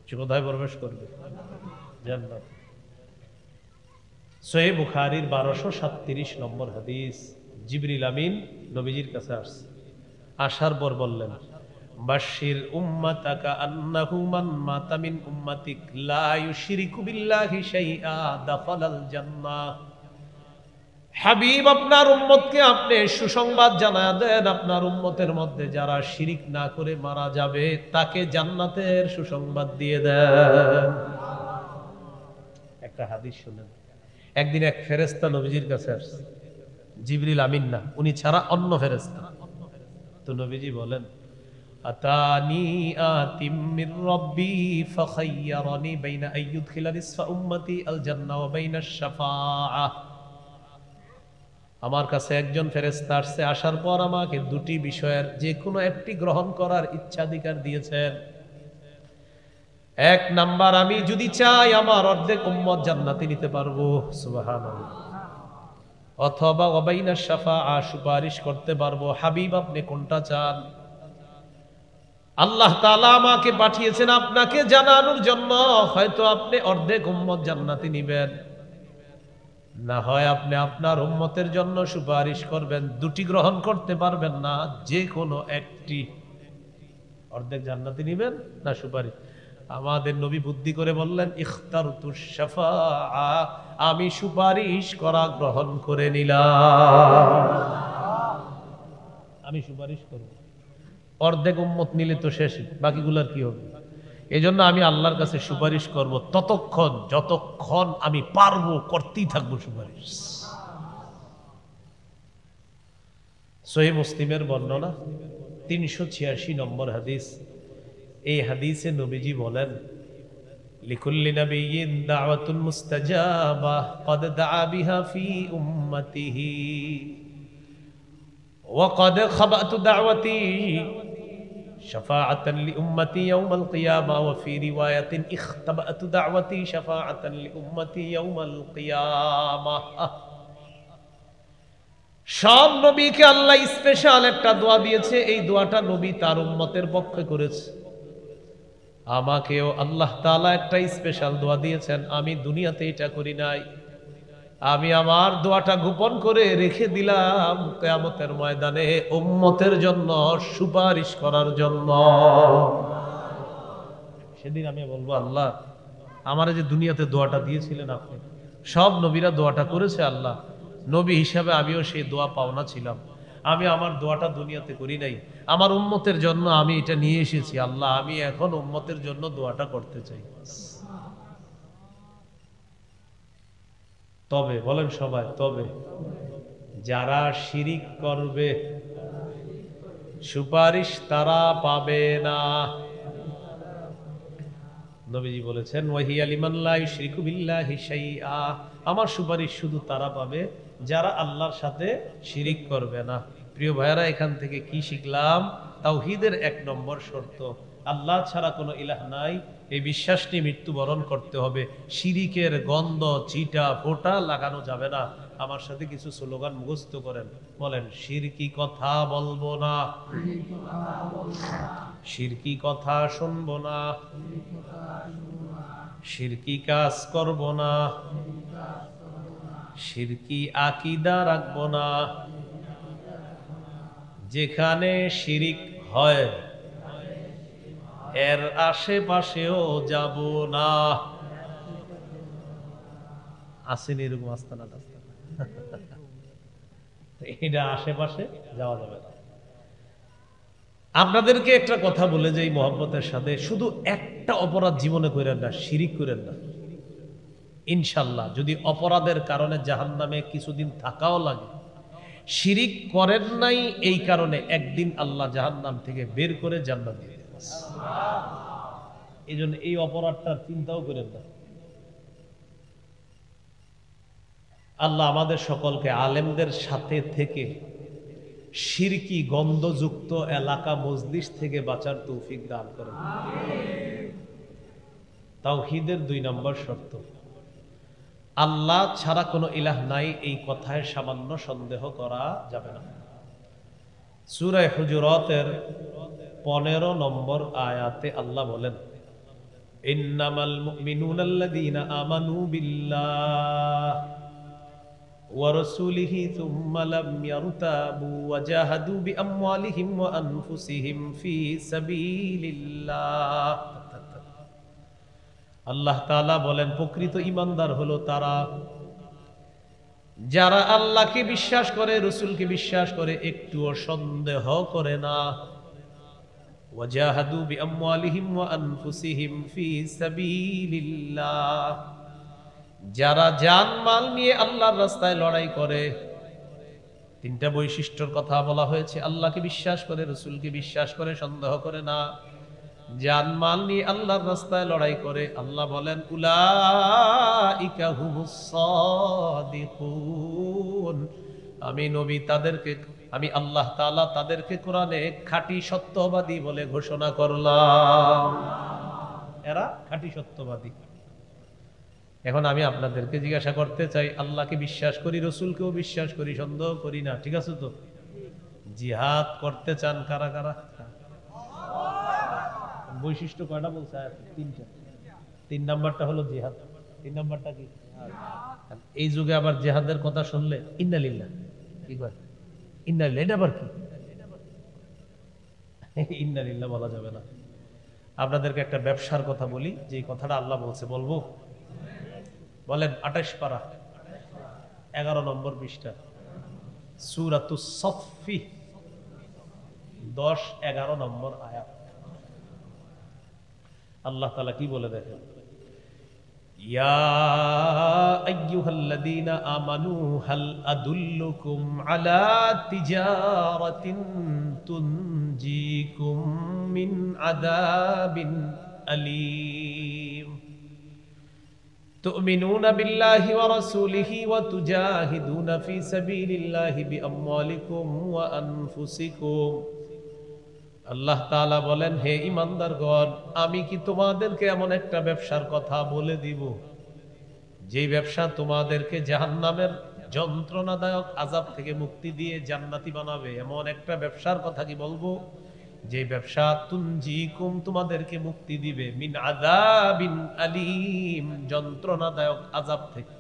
সে কোথায় প্রবেশ করবে? জান্নাত। সহিহ বুখারীর 1237 নম্বর হাদিস। জিবরিল আমিন নবীজির কাছে আসছে, আসার পর বললেন বাশির উম্মাতাকা আন্নাহু মান মাতা মিন উম্মাতিক লা ইউশরিকু বিল্লাহি শাইআ দাখালাল জান্নাহ। হাবিব আপনার উম্মতকে আপনি সুসংবাদ জানায়া দেন, আপনার উম্মতের মধ্যে যারা শিরিক না করে মারা যাবে তাকে জান্নাতের সুসংবাদ দিয়ে দেন। একটা হাদিস শুনেন, একদিন এক ফেরেশতা নবীজির কাছে আসছে, জিবরিল আমিন না, উনি ছাড়া অন্য ফেরেশতা। তো নবীজি বলেন আতানি আতিম মির রাব্বি ফাখায়্যারানি বাইনা আইয়ুদখিলা নিসফা উম্মতি আল জান্নাহ ওয়া বাইনা আশ-শাফাআহ। আমার কাছে একজন ফেরেশতা আসছে, আসার পর আমাকে দুটি বিষয়ের যে কোনো একটি গ্রহণ করার ইচ্ছাধিকার দিয়েছেন। এক নাম্বার, আমি যদি চাই আমার অর্ধেক উম্মত জান্নাতে নিতে পারবো, সুবহানাল্লাহ। অথবা ওয়া বাইনা আশ-শাফাআহ, সুপারিশ করতে পারবো। হাবিব, আপনি কোনটা চান? আল্লাহ তাআলা আমাকে পাঠিয়েছেন আপনাকে জানানোর জন্য, হয়তো আপনি অর্ধেক উম্মত জান্নাতে নিবেন, না হয় আপনি আপনার উম্মতের জন্য সুপারিশ করবেন। দুটি গ্রহণ করতে পারবেন না, যে কোনো একটি। অর্ধেক জান্নাতে নিবেন না সুপারিশ। আমাদের নবী বুদ্ধি করে বললেন, ইখতারতুশ শাফাআ, আমি সুপারিশ করা গ্রহণ করে নিলাম। আমি সুপারিশ করব। অর্ধেক উম্মত নিলে তো শেষ, বাকিগুলার কি হবে? এজন্য আমি আল্লাহর কাছে সুপারিশ করব ততক্ষণ যতক্ষণ আমি পারবো, করতেই থাকবো সুপারিশ। সহিহ মুসলিমের বর্ণনা 386 নম্বর হাদিস। এই হাদিসে নবীজি বলেন, লিকুল্লি নাবিয়্যিন দাওয়াতুন মুস্তাজাবা ক্বাদ দাআ বিহা ফি উম্মতিহি ওয়া ক্বাদ খাবাতু দাওয়াতি শাফাআতান লিউম্মতি ইয়াউমাল কিয়ামা ওয়া ফি রিওয়ায়াতিন ইখতাবাতু দাওয়াতি শাফাআতান লিউম্মতি ইয়াউমাল কিয়ামা। সব নবীকে আল্লাহ স্পেশাল একটা দোয়া দিয়েছে, এই দোয়াটা নবী তার উম্মতের পক্ষে করেছে। আমাকেও আল্লাহ তাআলা একটা স্পেশাল দোয়া দিয়েছেন, আমি দুনিয়াতে এটা করি নাই। আমি আমার দোয়াটা গোপন করে রেখে দিলাম কিয়ামতের ময়দানে উম্মতের জন্য সুপারিশ করার জন্য। সেদিন আমি বলবো, আল্লাহ আমার যে দুনিয়াতে দোয়াটা দিয়েছিলেন আপনি, সব নবীরা দোয়াটা করেছে, আল্লাহ নবী হিসাবে আমিও সেই দোয়া পাওনা ছিলাম। আমি আমার দোয়াটা দুনিয়াতে করি নাই, আমার উম্মতের জন্য আমি এটা নিয়ে এসেছি। আল্লাহ আমি এখন উম্মতের জন্য দোয়াটা করতে চাই। তবে বলেন সবাই, তবে যারা শিরিক করবে সুপারিশ তারা পাবে না। নবীজি বলেছেন, ওয়াহিয়া লিমান লা ইউশরিকু বিল্লাহি শাইআ, আমার সুপারিশ শুধু তারা পাবে যারা আল্লাহর সাথে শিরিক করবে না। প্রিয় ভাইয়েরা, এখান থেকে কি শিখলাম? তাওহীদের 1 নম্বর শর্ত, আল্লাহ ছাড়া কোনো ইলাহ নাই, এই বিশ্বাস নিয়ে মৃত্যুবরণ করতে হবে। শিরিকের গন্ধ চিটা ফোঁটা লাগানো যাবে না। আমার সাথে কিছু স্লোগান মুখস্থ করেন, বলেন, শিরকি কথা বলবো না, শিরকি কথা শুনবো না, শিরকি কাজ করব না, শিরকি আকীদা রাখবো না, যেখানে শিরিক হয় এর আশেপাশেও যাব না। আসেন এরকম আস্তানা টাস্তানা, এটা আশেপাশে যাওয়া যাবে না। আপনাদেরকে একটা কথা বলে যাই মহব্বতের সাথে, শুধু একটা অপরাধ জীবনে করেন না, শিরিক করেন না। ইনশাল্লাহ যদি অপরাধের কারণে জাহান্নামে কিছুদিন থাকাও লাগে, শিরিক করেন নাই এই কারণে একদিন আল্লাহ জাহান্নাম থেকে বের করে জান্নাত দিয়ে দেন। এই জন্য এই অপরাধটার চিন্তাও করেন না। আল্লাহ আমাদের সকলকে আলেমদের সাথে থেকে শিরকি গন্ধযুক্ত এলাকা মজলিস থেকে বাঁচার তৌফিক দান করেন। তাওহীদের 2 নম্বর শর্ত, আল্লাহ ছাড়া কোনো ইলাহ নাই, এই কথায় সামান্য সন্দেহ করা যাবে না। সূরা হুজুরাতের 15 নম্বর আয়াতে আল্লাহ বলেন, ইন্নামাল মুমিনুনা আল্লাযীনা আমানু বিল্লাহ ওয়া রাসূলিহি সুম্মা লাম ইয়ারতাবু ওয়া জাহাদু বিআমওয়ালিহিম ওয়া আনফুসিহিম ফি সাবিলিল্লাহ। আল্লাহ তাআলা বলেন, প্রকৃত ঈমানদার হলো তারা যারা আল্লাহকে বিশ্বাস করে, রাসূলকে বিশ্বাস করে, একটুও সন্দেহ করে না। ওয়াজাহাদু বিআমওয়ালিহিম ওয়া আনফুসিহিম ফি সাবিলিল্লাহ, যারা জান মাল নিয়ে আল্লাহর রাস্তায় লড়াই করে, তিনটা বৈশিষ্ট্যর কথা বলা হয়েছে। আল্লাহকে বিশ্বাস করে, রসুলকে বিশ্বাস করে, সন্দেহ করে না, জানমাল নিয়ে আল্লাহর রাস্তায় লড়াই করে। আল্লাহ বলেন উলাইকা হুমুস সাদিকুন, আমি নবী তাদেরকে, আমি আল্লাহ তাআলা তাদেরকে কোরআনে খাঁটি সত্যবাদী বলে ঘোষণা করলাম। এরা খাঁটি সত্যবাদী। এখন আমি আপনাদেরকে জিজ্ঞাসা করতে চাই, আল্লাহকে বিশ্বাস করি, রসুলকেও বিশ্বাস করি, সন্দেহ করি না, ঠিক আছে তো? জিহাদ করতে চান কারা কারা? বৈশিষ্ট্য কয়টা বলছে? তিনটা। 3 নাম্বারটা হলো জিহাদ। 3 নাম্বারটা কি? এই যুগে আবার জিহাদের কথা শুনলে ইন্নালিল্লাহ কি কয়? ইন্নালিল্লাহ, এটা আবার কি? ইন্নালিল্লাহ বলা যাবে না। আপনাদেরকে একটা ব্যবসার কথা বলি, যে কথাটা আল্লাহ বলছে, বলবো? বলেন। 28 পারা 11 নম্বর পৃষ্ঠা, সূরাতুস সফফি 10-11 নম্বর আয়াত। আল্লাহ তাআলা কি বলে দেখেন, ইয়া আইয়ুহাল্লাযীনা আমানু হাল আদুল্লুকুম আলা তিজারাতিন তুনজিকুম মিন আযাবিন আলীম তুমিনুনা বিল্লাহি ওয়া রাসূলিহি ওয়া তুজাহিদুনা ফি সাবিলিল্লাহি বিআমওয়ালিকুম ওয়া আনফুসিকুম। আল্লাহ তাআলা বলেন, হে ঈমানদারগণ, আমি কি তোমাদেরকে এমন একটা ব্যবসার কথা বলে দিব, যেই ব্যবসা তোমাদেরকে জাহান্নামের যন্ত্রণাদায়ক আযাব থেকে মুক্তি দিয়ে জান্নাতি বানাবে? এমন একটা ব্যবসার কথা কি বলবো, যে ব্যবসা তুনজিকুম, তোমাদেরকে মুক্তি দিবে, মিন আযাবিন আলীম, যন্ত্রণাদায়ক আযাব থেকে।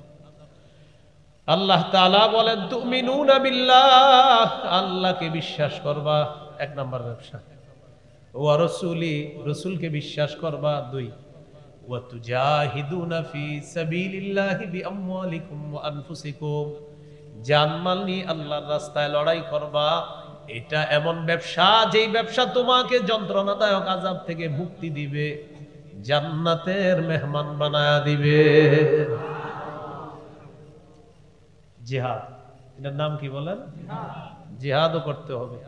আল্লাহ তাআলা বলেন, তুমিনুনা বিল্লাহ, আল্লাহকে বিশ্বাস করবা, 1 নাম্বার ব্যবসা। ওয়া রাসূলি, রাসূলকে বিশ্বাস করবা, 2। ওয়া তুজাহিদুনা ফি সাবিলিল্লাহি বিআমওয়ালিকুম ওয়া আনফুসিকুম, জানমাল নিয়ে আল্লাহর রাস্তায় লড়াই করবা। এটা এমন ব্যবসা, যেই ব্যবসা তোমাকে যন্ত্রণাদায়ক আযাব থেকে মুক্তি দিবে, জান্নাতের মেহমান বানায়া দিবে। জিহাদ, এটার নাম কি বলেন? জিহাদও করতে হবে।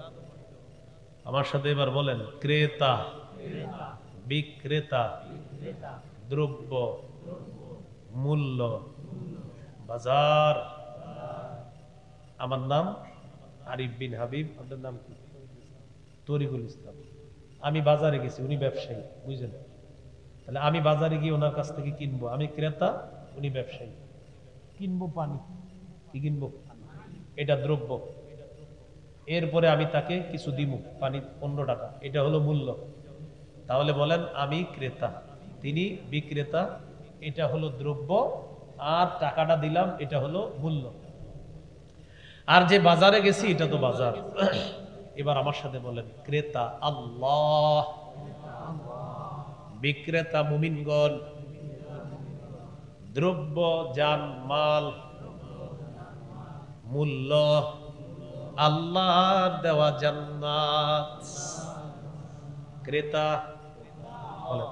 আমার সাথে এবার বলেন, ক্রেতা বিক্রেতা, দ্রব্য মূল্য, বাজার। আমার নাম আরিফ বিন হাবিব, আপনার নাম কি? তরিকুল ইসলাম। আমি বাজারে গেছি, উনি ব্যবসায়ী, বুঝলেন? তাহলে আমি বাজারে গিয়ে ওনার কাছ থেকে কিনবো, আমি ক্রেতা, উনি ব্যবসায়ী। কিনবো পানি, কি কিনবো? এটা দ্রব্য। এরপরে আমি তাকে কিছু দিব, পানি 15 টাকা, এটা হলো মূল্য। তাহলে বলেন, আমি ক্রেতা, তিনি বিক্রেতা, এটা হলো দ্রব্য, আর টাকাটা দিলাম, এটা হলো মূল্য। আর যে বাজারে গেছি, এটা তো বাজার। এবার আমার সাথে বলেন, ক্রেতা আল্লাহ, বিক্রেতা মুমিনগণ, দ্রব্য জান মাল, মূল্য আল্লাহর দেওয়া জান্নাত। ক্রেতা,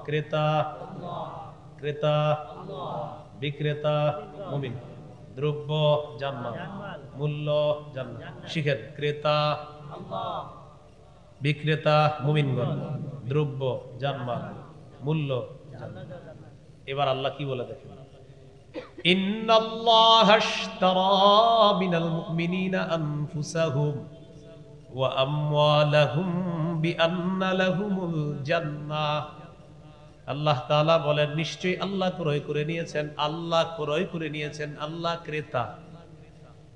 ক্রেতা, ক্রেতা, বিক্রেতা মুমিন, দ্রব্য জান্নাত, মূল্য জান্নাত। শিখেন, ক্রেতা বিক্রেতা মুমিনগণ, দ্রব্য জান্নাত, মূল্য জান্নাত। এবার আল্লাহ কি বলে দেখেন, ইন্নাল্লাহা আশতারা মিনাল মুমিনিনা আনফুসাহুম ওয়া আমওয়ালাহুম বিআন্না লাহুমুল জান্নাহ। আল্লাহ তাআলা বলেন, নিশ্চয়ই আল্লাহ ক্রয় করে নিয়েছেন, আল্লাহ ক্রয় করে নিয়েছেন, আল্লাহ ক্রেতা।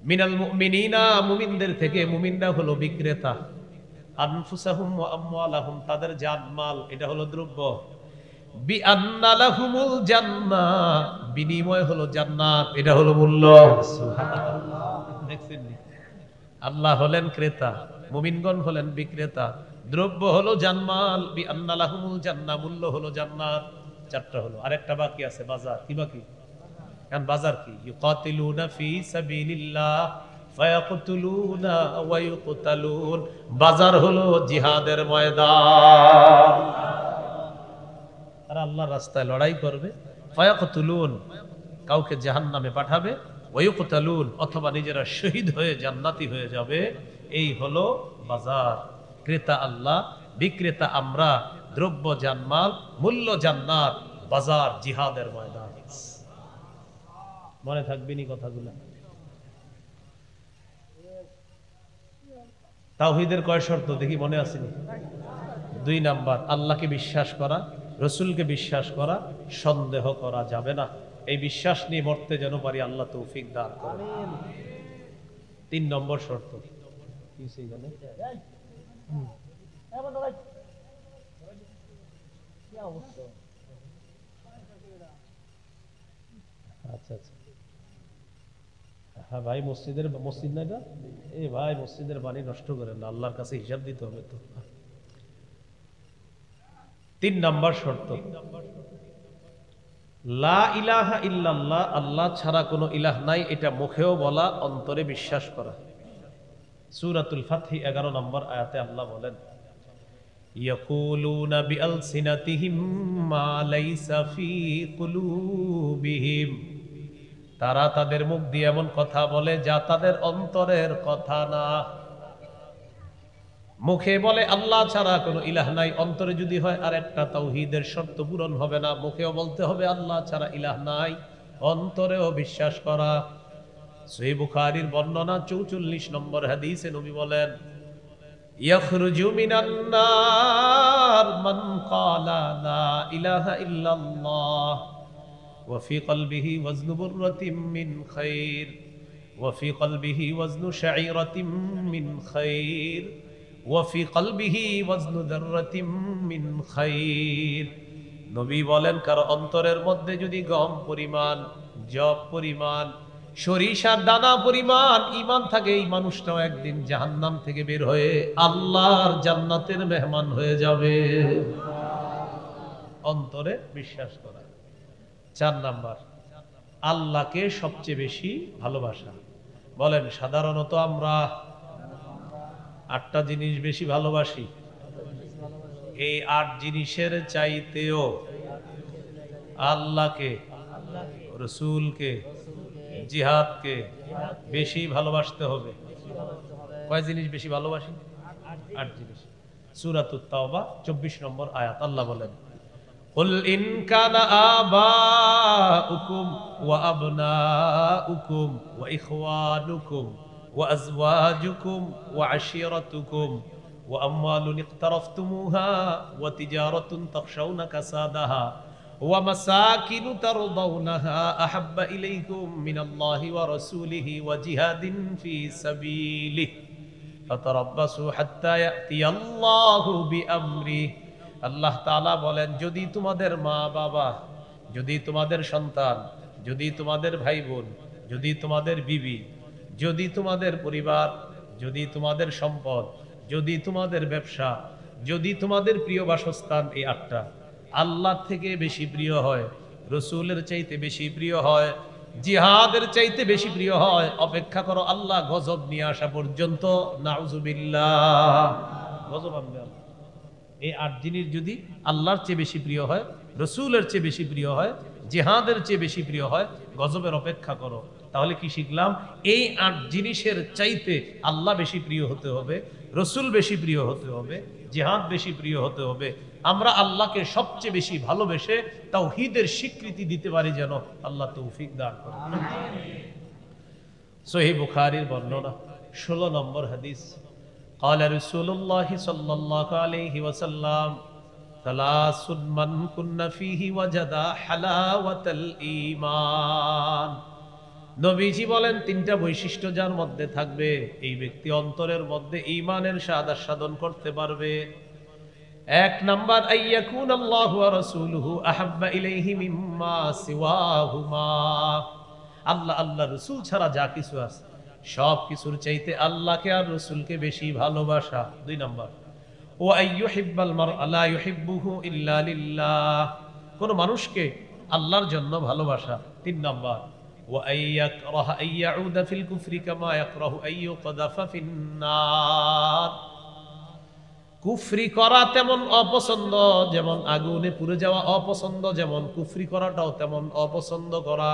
মিনাল মুমিনিনা, মুমিনদের থেকে, মুমিনরা হলো বিক্রেতা। আনফুসাহুম ওয়া আমওয়ালাহুম, তাদের জানমাল, এটা হলো দ্রব্য। বিআন্না লাহুমুল জান্নাহ, বিনিময় হলো জান্নাত, এটা হলো মূল্য। সুবহানাল্লাহ, দেখছেন? আল্লাহ হলেন ক্রেতা, মুমিনগণ হলেন বিক্রেতা, দ্রব্য হলো জানমাল, বিআন্না লাহুমুল জান্নাহ, মূল্য হলো জান্নাত। 4টা হলো, আরেকটা বাকি আছে, বাজার। কি বাকি? কারণ বাজার কি? ইউকাতিলুনা ফি সাবিলিল্লাহ ফায়াকতুলুনা ওয়া ইউকতালুন। বাজার হলো জিহাদের ময়দান। তারা আল্লাহর রাস্তায় লড়াই করবে, ফায়াকতুলুন, কাউকে জাহান্নামে পাঠাবে, ওয়ায়ুকতালুন, অথবা নিজেরা শহীদ হয়ে জান্নাতি হয়ে যাবে। এই হলো বাজার। ক্রেতা আল্লাহ, বিক্রেতা আমরা, দ্রব্য জানমাল, মূল্য জান্নাত, বাজার জিহাদের ময়দান। মনে থাকবেনি কথাগুলো। তাওহীদের কয় শর্ত দেখি মনে আসেনি? 2 নাম্বার, আল্লাহকে বিশ্বাস করা, রসুলকে বিশ্বাস করা, সন্দেহ করা যাবে না। এই বিশ্বাস নিয়ে মরতে যেন পারি, আল্লাহ তৌফিক দান করেন। 3 নম্বর শর্ত কি সেখানে? আচ্ছা আচ্ছা, হ্যাঁ ভাই, মসজিদ না এটা? এ ভাই, মসজিদের বাণী নষ্ট করেন না, আল্লাহর কাছে হিসাব দিতে হবে তো। 3 নাম্বার শর্ত, লা ইলাহা ইল্লাল্লাহ, আল্লাহ ছাড়া কোনো ইলাহ নাই, এটা মুখেও বলা, অন্তরে বিশ্বাস করা। সূরাতুল ফাতহি 11 নম্বর আয়াতে আল্লাহ বলেন, ইয়াকুলুনা বিআলসিনাতিহিম মা লাইসা ফি কুলুবিহিম, তারা তাদের মুখ দিয়ে এমন কথা বলে যা তাদের অন্তরের কথা না। মুখে বলে আল্লাহ ছাড়া কোনো ইলাহ নাই, অন্তরে যদি হয় আর একটা তাওহীদের শর্ত পূরণ হবে না। মুখেও বলতে হবে আল্লাহ ছাড়া ইলাহ নাই, অন্তরেও বিশ্বাস করা। সহিহ বুখারীর বর্ণনা 44 নম্বর হাদিসে নবী বলেন, ইয়াখরুজু মিনান নার মান ক্বালা লা ইলাহা ইল্লাল্লাহ ওয়া ফি কলবিহি ওয়াজনু বুররাতিন মিন খায়র ওয়া ফি কলবিহি ওয়াজনু শাঈরাতিন মিন খায়র ওয়া ফি কলবিহি ওয়াজনু যাররাতিন মিন খায়র। নবী বলেন, কারো অন্তরের মধ্যে যদি গম পরিমাণ, জব পরিমাণ, সরিষার দানা পরিমাণ ঈমান থাকে, এই মানুষটাও একদিন জাহান্নাম থেকে বের হয়ে আল্লাহর জান্নাতের মেহমান হয়ে যাবে। অন্তরে বিশ্বাস করা। 4 নাম্বার, আল্লাহকে সবচেয়ে বেশি ভালোবাসা। বলেন, সাধারণত আমরা 8টা জিনিস বেশি ভালোবাসি। এই 8 জিনিসের চাইতেও আল্লাহকে, রসুলকে, জিহাদকে বেশি ভালোবাসতে হবে। কয় জিনিস বেশি ভালোবাসি? 8 জিনিস। সূরাতুত তাওবা 24 নম্বর আয়াত আল্লাহ বলেন, কুল ইন কানা আবাউকুম ওয়া আবনাউকুম ওয়া ইখওয়ানুকুম ওয়া আজওয়াজুকুম ওয়া আশিরাতুকুম ওয়া আমওয়ালুন ইকতারাফতুমুহা ওয়া তিজারাতুন তাখশাউনা কাসাদাহা ওয়া মাসাকিনু তারদাউনাহা আহাব্বা ইলাইকুম মিনাল্লাহি ওয়া রাসূলিহি ওয়া জিহাদিন ফি সাবিলিহি ফাতারাব্বাসু হাত্তা ইয়াতিয়াল্লাহু বিআমরিহি। আল্লাহ তাআলা বলেন, যদি তোমাদের মা বাবা, যদি তোমাদের সন্তান, যদি তোমাদের ভাই বোন, যদি তোমাদের বিবি, যদি তোমাদের পরিবার, যদি তোমাদের সম্পদ, যদি তোমাদের ব্যবসা, যদি তোমাদের প্রিয় বাসস্থান, এই 8টা আল্লাহ থেকে বেশি প্রিয় হয়, রসুলের চাইতে বেশি প্রিয় হয়, জিহাদের চাইতে বেশি প্রিয় হয়, অপেক্ষা করো আল্লাহ গজব নিয়ে আসা পর্যন্ত। নাউজুবিল্লাহ, গজব আনবে আল্লাহ। এই 8 জিনিস যদি আল্লাহর চেয়ে বেশি প্রিয় হয়, রসুলের চেয়ে বেশি প্রিয় হয়, জিহাদের চেয়ে বেশি প্রিয় হয়, গজবের অপেক্ষা করো। তাহলে কি শিখলাম? এই 8 জিনিসের চাইতে আল্লাহ বেশি প্রিয় হতে হবে, রসুল বেশি প্রিয় হতে হবে, জিহাদ বেশি প্রিয় হতে হবে। আমরা আল্লাহকে সবচেয়ে বেশি ভালোবেসে তাওহীদের স্বীকৃতি দিতে পারি, যেন আল্লাহ তৌফিক দান করেন। সহিহ বুখারীর বর্ণনা 16 নম্বর হাদিস, قال رسول الله صلى الله عليه وسلم ثلاث من كن فيه وجد حلاوة الإيمان। নবীজি বলেন, 3টা বৈশিষ্ট্য যার মধ্যে থাকবে, এই ব্যক্তি অন্তরের মধ্যে ঈমানের স্বাদ আস্বাদন করতে পারবে। 1 নাম্বার, আইয়াকুন আল্লাহু ওয়া রাসূলুহু আহাব্বা ইলাইহি মিম্মা সিওয়াহুমা। আল্লাহ, আল্লাহ রাসূল ছাড়া যা কিছু আছে সব কিছুর চাইতে আল্লাহকে আর রসুলকে বেশি ভালোবাসা। 2 নাম্বার, ওয়া আইয়ুহিব্বাল মারআ লা ইউহিব্বুহু ইল্লা লিল্লাহ, কোন মানুষকে আল্লাহর জন্য ভালোবাসা। 3 নাম্বার, ওয়া আইয়াকরাহা আইয়াউদা ফিল কুফরি কামা ইয়াকরাহু আইয়ুকযাফা ফিন নার, কুফরি করা তেমন অপছন্দ যেমন আগুনে পুড়ে যাওয়া অপছন্দ, যেমন কুফরি করাটাও তেমন অপছন্দ করা।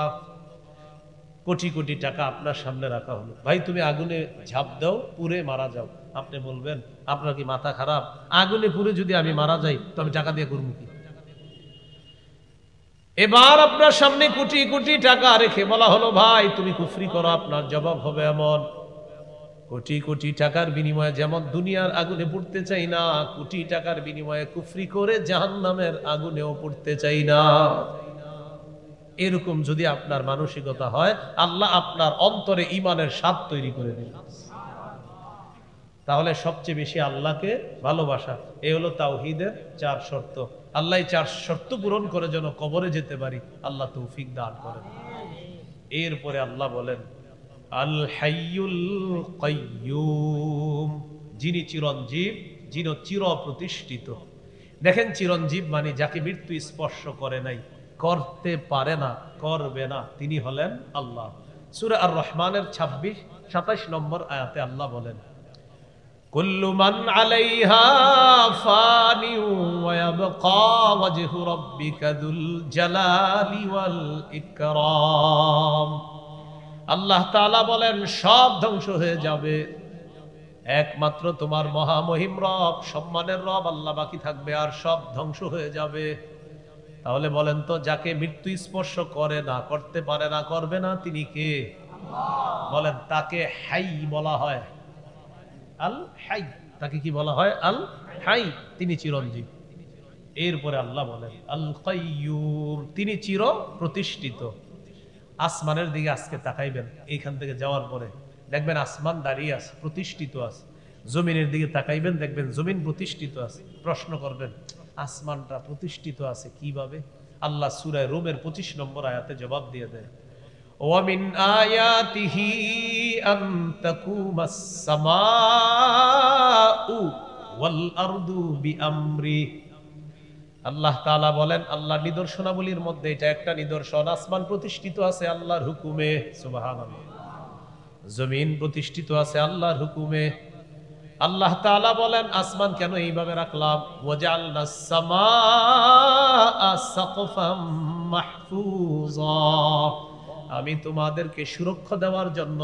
কোটি কোটি টাকা আপনার সামনে রাখা হলো, ভাই তুমি আগুনে ঝাঁপ দাও, পুড়ে মারা যাও। আপনি বলবেন আপনার কি মাথা খারাপ? আগুনে পুড়ে যদি আমি মারা যাই তো আমি টাকা দিয়ে করবো কি? এবার আপনার সামনে কোটি কোটি টাকা রেখে বলা হলো ভাই তুমি কুফরি করো, আপনার জবাব হবে এমন, কোটি কোটি টাকার বিনিময়ে যেমন দুনিয়ার আগুনে পড়তে চাই না, কোটি টাকার বিনিময়ে কুফরি করে জাহান্নামের আগুনেও পড়তে চাই না। এরকম যদি আপনার মানসিকতা হয়, আল্লাহ আপনার অন্তরে ঈমানের স্বাদ তৈরি করে দিবেন। তাহলে সবচেয়ে বেশি আল্লাহকে ভালোবাসা, এই হলো তাওহীদের 4 শর্ত। আল্লাহ 4 শর্ত পূরণ করে যেন কবরে যেতে পারি, আল্লাহ তৌফিক দান করেন। এরপরে আল্লাহ বলেন আল হাইয়ুল কাইয়্যুম, যিনি চিরঞ্জীব, যিনি চির প্রতিষ্ঠিত। দেখেন চিরঞ্জীব মানে যাকে মৃত্যু স্পর্শ করে নাই, করতে পারে না, করবে না, তিনি হলেন আল্লাহ। সূরা আর রহমানের 26-27 নম্বর আয়াতে আল্লাহ বলেন কুল্লু মান আলাইহা ফানি ওয়া ইয়াবকা ওয়াজহু রাব্বিকা যুল জালালি ওয়াল ইকরাম। আল্লাহ তাআলা বলেন সব ধ্বংস হয়ে যাবে, একমাত্র তোমার মহামহিম রব, সম্মানের রব আল্লাহ বাকি থাকবে, আর সব ধ্বংস হয়ে যাবে। তাহলে বলেন তো যাকে মৃত্যু স্পর্শ করে না, করতে পারে না, করবে না, তিনি কে? বলেন তাকে হাই বলা হয়, আল হাই। তাকে কি বলা হয়? আল হাই, তিনি চিরঞ্জীব। এরপরে আল্লাহ বলেন আল কাইয়্যুম, তিনি চির প্রতিষ্ঠিত। আসমানের দিকে আজকে তাকাইবেন, এইখান থেকে যাওয়ার পরে দেখবেন আসমান দাঁড়িয়ে আছে, প্রতিষ্ঠিত আছে। জমিনের দিকে তাকাইবেন, দেখবেন জমিন প্রতিষ্ঠিত আছে। প্রশ্ন করবেন আসমানটা প্রতিষ্ঠিত আছে কিভাবে? আল্লাহ সূরা রুমের 25 নম্বর আয়াতে জবাব দিয়ে দেয় ওয়া মিন আয়াতিহি আন তাকুমাস সামাউ ওয়াল আরদু বিআমরি। আল্লাহ তাআলা বলেন আল্লাহ নিদর্শনাবলীর মধ্যে এটা একটা নিদর্শন, আসমান প্রতিষ্ঠিত আছে আল্লাহর হুকুমে, সুবহানাল্লাহ। জমিন প্রতিষ্ঠিত আছে আল্লাহর হুকুমে। আল্লাহ তাআলা বলেন আসমান কেন এইভাবে রাখলাম? ওয়াজআলনাস সামাআ সাকফাম মাহফুজা, আমি তোমাদেরকে সুরক্ষা দেওয়ার জন্য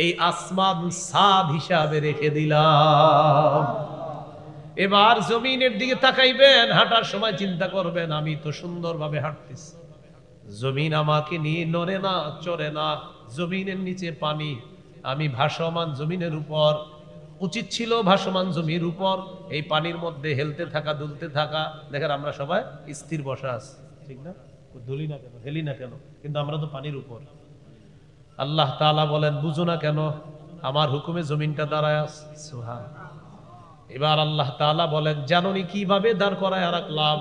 এই আসমান ছাদ হিসাবে রেখে দিলাম। এবার জমিনের দিকে তাকাইবেন, হাঁটার সময় চিন্তা করবেন আমি তো সুন্দরভাবে হাঁটতেছি, জমিন আমাকে নিয়ে নড়ে না, চড়ে না, জমিনের নিচে পানি, আমি ভাসমান জমিনের উপর। উচিত ছিল ভাসমান জমির উপর এই পানির মধ্যে হেলতে থাকা, দুলতে থাকা। দেখেন আমরা সবাই স্থির বসা আছি, ঠিক না? দুলি না কেন, হেলি না কেন, কিন্তু আমরা তো পানির উপর। আল্লাহ তাআলা বলেন বুঝো না কেন, আমার হুকুমে জমিনটা দাঁড়ায় আছে। সুবহানাল্লাহ। এবার আল্লাহ তাআলা বলেন জানোনি কিভাবে দাঁড় করায় রাখলাম?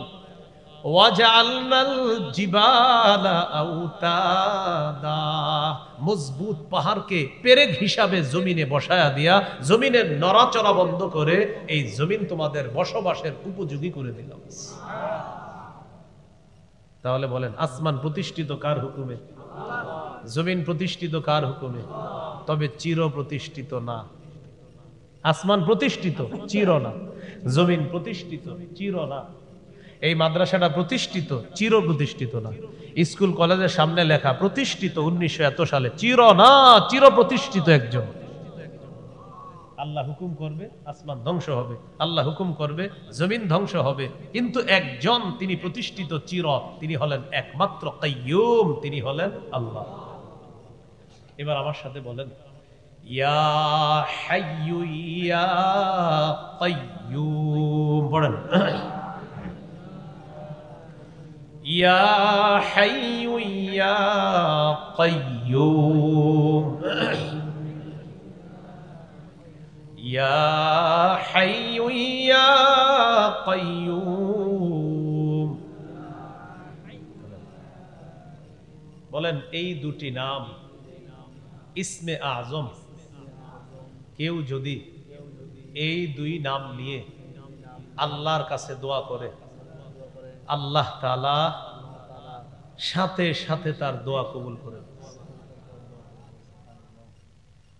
ওয়াজআলনাল জিবালা আওতাদা, মজবুত পাহাড়কে পেরেক হিসাবে জমিনে বসায়া দিয়া জমিনের নড়াচড়া বন্ধ করে এই জমিন তোমাদের বসবাসের উপযোগী করে দিলাম। তাহলে বলেন আসমান প্রতিষ্ঠিত কার হুকুমে? জমিন প্রতিষ্ঠিত কার হুকুমে? তবে চির প্রতিষ্ঠিত না। আসমান প্রতিষ্ঠিত, চির না। জমিন প্রতিষ্ঠিত, চির না। এই মাদ্রাসাটা প্রতিষ্ঠিত, চির প্রতিষ্ঠিত না। স্কুল কলেজের সামনে লেখা প্রতিষ্ঠিত 1900 এত সালে, চির না, চির প্রতিষ্ঠিত একজন। আল্লাহ হুকুম করবে আসমান ধ্বংস হবে, আল্লাহ হুকুম করবে জমিন ধ্বংস হবে, কিন্তু একজন তিনি প্রতিষ্ঠিত চির, তিনি হলেন একমাত্র কাইয়্যুম, তিনি হলেন আল্লাহ। এবার আমার সাথে বলেন ইয়া হাইয়্যু ইয়া কাইয়্যুম, পড়েন ইয়া হাইয়্যু ইয়া কাইয়্যুম, ইয়া হাইয়্যু ইয়া কাইয়্যুম। বলেন এই দুটি নাম ইসমে আজম, কেউ যদি এই দুই নাম নিয়ে আল্লাহর কাছে দোয়া করে, আল্লাহ তাআলা সাথে সাথে তার দোয়া কবুল করে।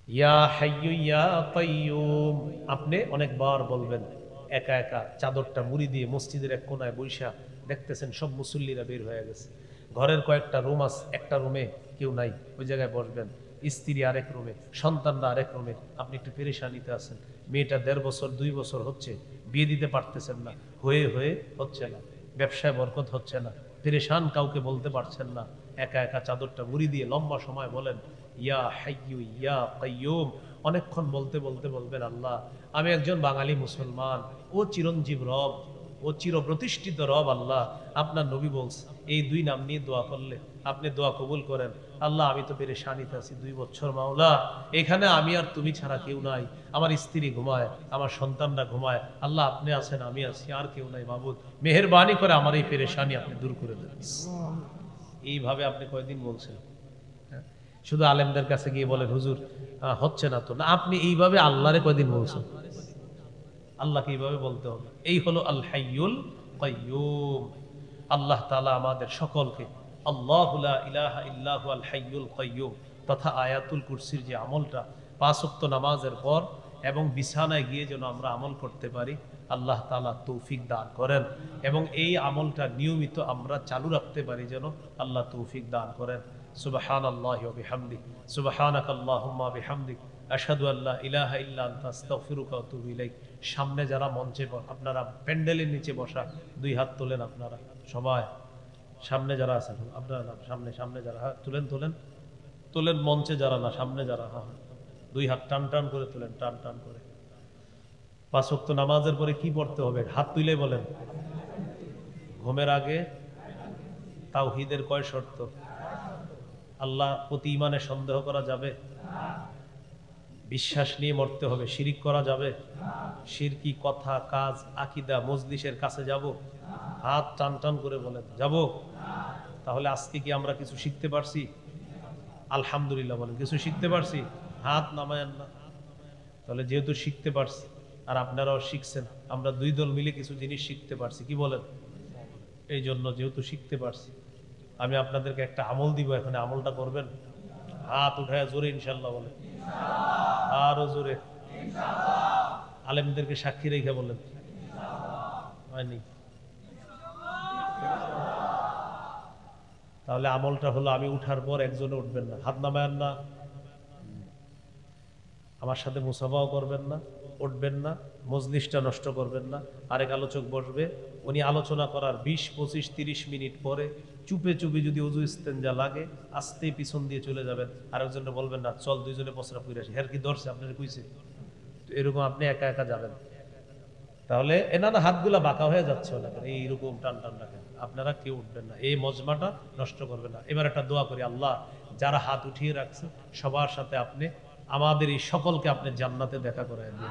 ইয়া হাইয়্যু ইয়া কাইয়্যুম আপনি অনেকবার বলবেন, একা একা চাদরটা মুড়ি দিয়ে মসজিদের এক কোনায় বৈশা দেখতেছেন সব মুসল্লিরা বের হয়ে গেছে, ঘরের কয়েকটা রুম আছে, একটা রুমে কেউ নাই, ওই জায়গায় বসবেন। স্ত্রী আরেক রুমে, সন্তানরা আরেক রুমে, আপনি একটু পেরেশানিতে আছেন। মেয়েটা 1.5 বছর 2 বছর হচ্ছে, বিয়ে দিতে পারতেছেন না, হয়ে হচ্ছে না, ব্যবসায় বরকত হচ্ছে না, পেরেশান, কাউকে বলতে পারছেন না, একা একা চাদরটা মুড়ি দিয়ে লম্বা সময় বলেন ইয়া হাইয়ু ইয়া কাইয়ুম। অনেকক্ষণ বলতে বলতে বলবেন আল্লাহ আমি একজন বাঙালি মুসলমান, ও চিরঞ্জীব রব, ও চিরপ্রতিষ্ঠিত রব আল্লাহ, আপনার নবী বলছে এই 2 নাম নিয়ে দোয়া করলে আপনি দোয়া কবুল করেন। আল্লাহ আমি তো পেরেশানিতে আছি 2 বছর মাওলা, এখানে আমি আর তুমি ছাড়া কেউ নাই, আমার স্ত্রী ঘুমায়, আমার সন্তানরা ঘুমায়, আল্লাহ আপনি আছেন, আমি আছি, আর কেউ নাই মাবুদ, মেহেরবানি করে আমার এই পেরেশানি আপনি দূর করে দেন। এইভাবে আপনি কয়দিন বলছেন? শুধু আলেমদের কাছে গিয়ে বলেন হুজুর হচ্ছে না তো না, আপনি এইভাবে আল্লাহরে কয়দিন বলছেন? আল্লাহকে এইভাবে বলতে হবে। এই হলো আল হাইয়ুল কাইয়ুম। আল্লাহ তাআলা আমাদের সকলকে আল্লাহু লা ইলাহা ইল্লাহু আল হাইয়ুল কাইয়ুম তথা আয়াতুল কুরসির যে আমলটা 5 ওয়াক্ত নামাজের পর এবং বিছানায় গিয়ে যেন আমরা আমল করতে পারি, আল্লাহ তাআলা তৌফিক দান করেন, এবং এই আমলটা নিয়মিত আমরা চালু রাখতে পারি যেন আল্লাহ তৌফিক দান করেন। সুবহানাল্লাহি ওয়া বিহামদিহি, সুবহানাকাল্লাহুম্মা বিহামদিক, আশহাদু আল্লা ইলাহা ইল্লা আনতা আস্তাগফিরুকা ওয়া আতুবু ইলাইক। সামনে যারা মঞ্চে, আপনারা প্যান্ডেলের নিচে বসা 2 হাত তোলেন, আপনারা সবাই সামনে যারা আছেন আপনারা সামনে, সামনে যারা, হ্যাঁ তুলেন তোলেন তোলেন, মঞ্চে যারা না সামনে যারা, হ্যাঁ 2 হাত টান টান করে তোলেন, টান টান করে। 5 ওয়াক্ত নামাজের পরে কি পড়তে হবে? হাত তুলে বলেন। ঘুমের আগে তাওহীদের কয় শর্ত? আল্লাহ প্রতি ঈমানে সন্দেহ করা যাবে? বিশ্বাস নিয়ে মরতে হবে। শিরিক করা যাবে? শিরকি কথা, কাজ, আকীদা, মজলিসের কাছে যাব? হাত টান টান করে বলেন যাব। তাহলে আজকে কি আমরা কিছু শিখতে পারছি? আলহামদুলিল্লাহ বলেন। কিছু শিখতে পারছি? হাত নামায়েন না। তাহলে যেহেতু শিখতে পারছি আর আপনারাও শিখছেন, আমরা 2 দল মিলে কিছু জিনিস শিখতে পারছি, কি বলেন? এই জন্য যেহেতু শিখতে পারছি, আমি আপনাদেরকে একটা আমল দিব, এখানে আমলটা করবেন। হাত উঠায় জোরে ইনশাআল্লাহ বলেন, আরো জোরে। আলেমদেরকে সাক্ষী রেখে বলেন হয়নি? তাহলে আমলটা হলো আমি উঠার পর একজনে উঠবেন না, হাত নামায়েন না, আমার সাথে মুসাফাও করবেন না, উঠবেন না, মজলিসটা নষ্ট করবেন না। আরেক আলোচক বসবে, উনি আলোচনা করার 20, 25, 30 মিনিট পরে চুপে চুপে যদি ওযু ইস্তেনজা লাগে আস্তে পিছন দিয়ে চলে যাবেন, আরেকজনে বলবেন না চল 2 জনে প্রস্রাব করে আসি, হের কি ধরছে আপনার কইছে? তো এরকম আপনি একা একা যাবেন, তাহলে এনারা হাতগুলা বাঁকা হয়ে যাচ্ছে অনেক, এইরকম টান টান রাখেন, আপনারা কেউ উঠবেন না, এই মজমাটা নষ্ট করবেন না। এবার একটা দোয়া করি, আল্লাহ যারা হাত উঠিয়ে রাখছে সবার সাথে আপনি আমাদের এই সকলকে আপনি জান্নাতে দেখা করায় দিন,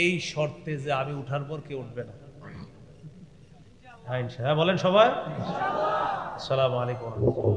এই শর্তে যে আমি উঠার পর কেউ উঠবে না। হ্যাঁ ইনশাআল্লাহ বলেন সবাই। আসসালামু আলাইকুম ওয়া রাহমাতুল্লাহ।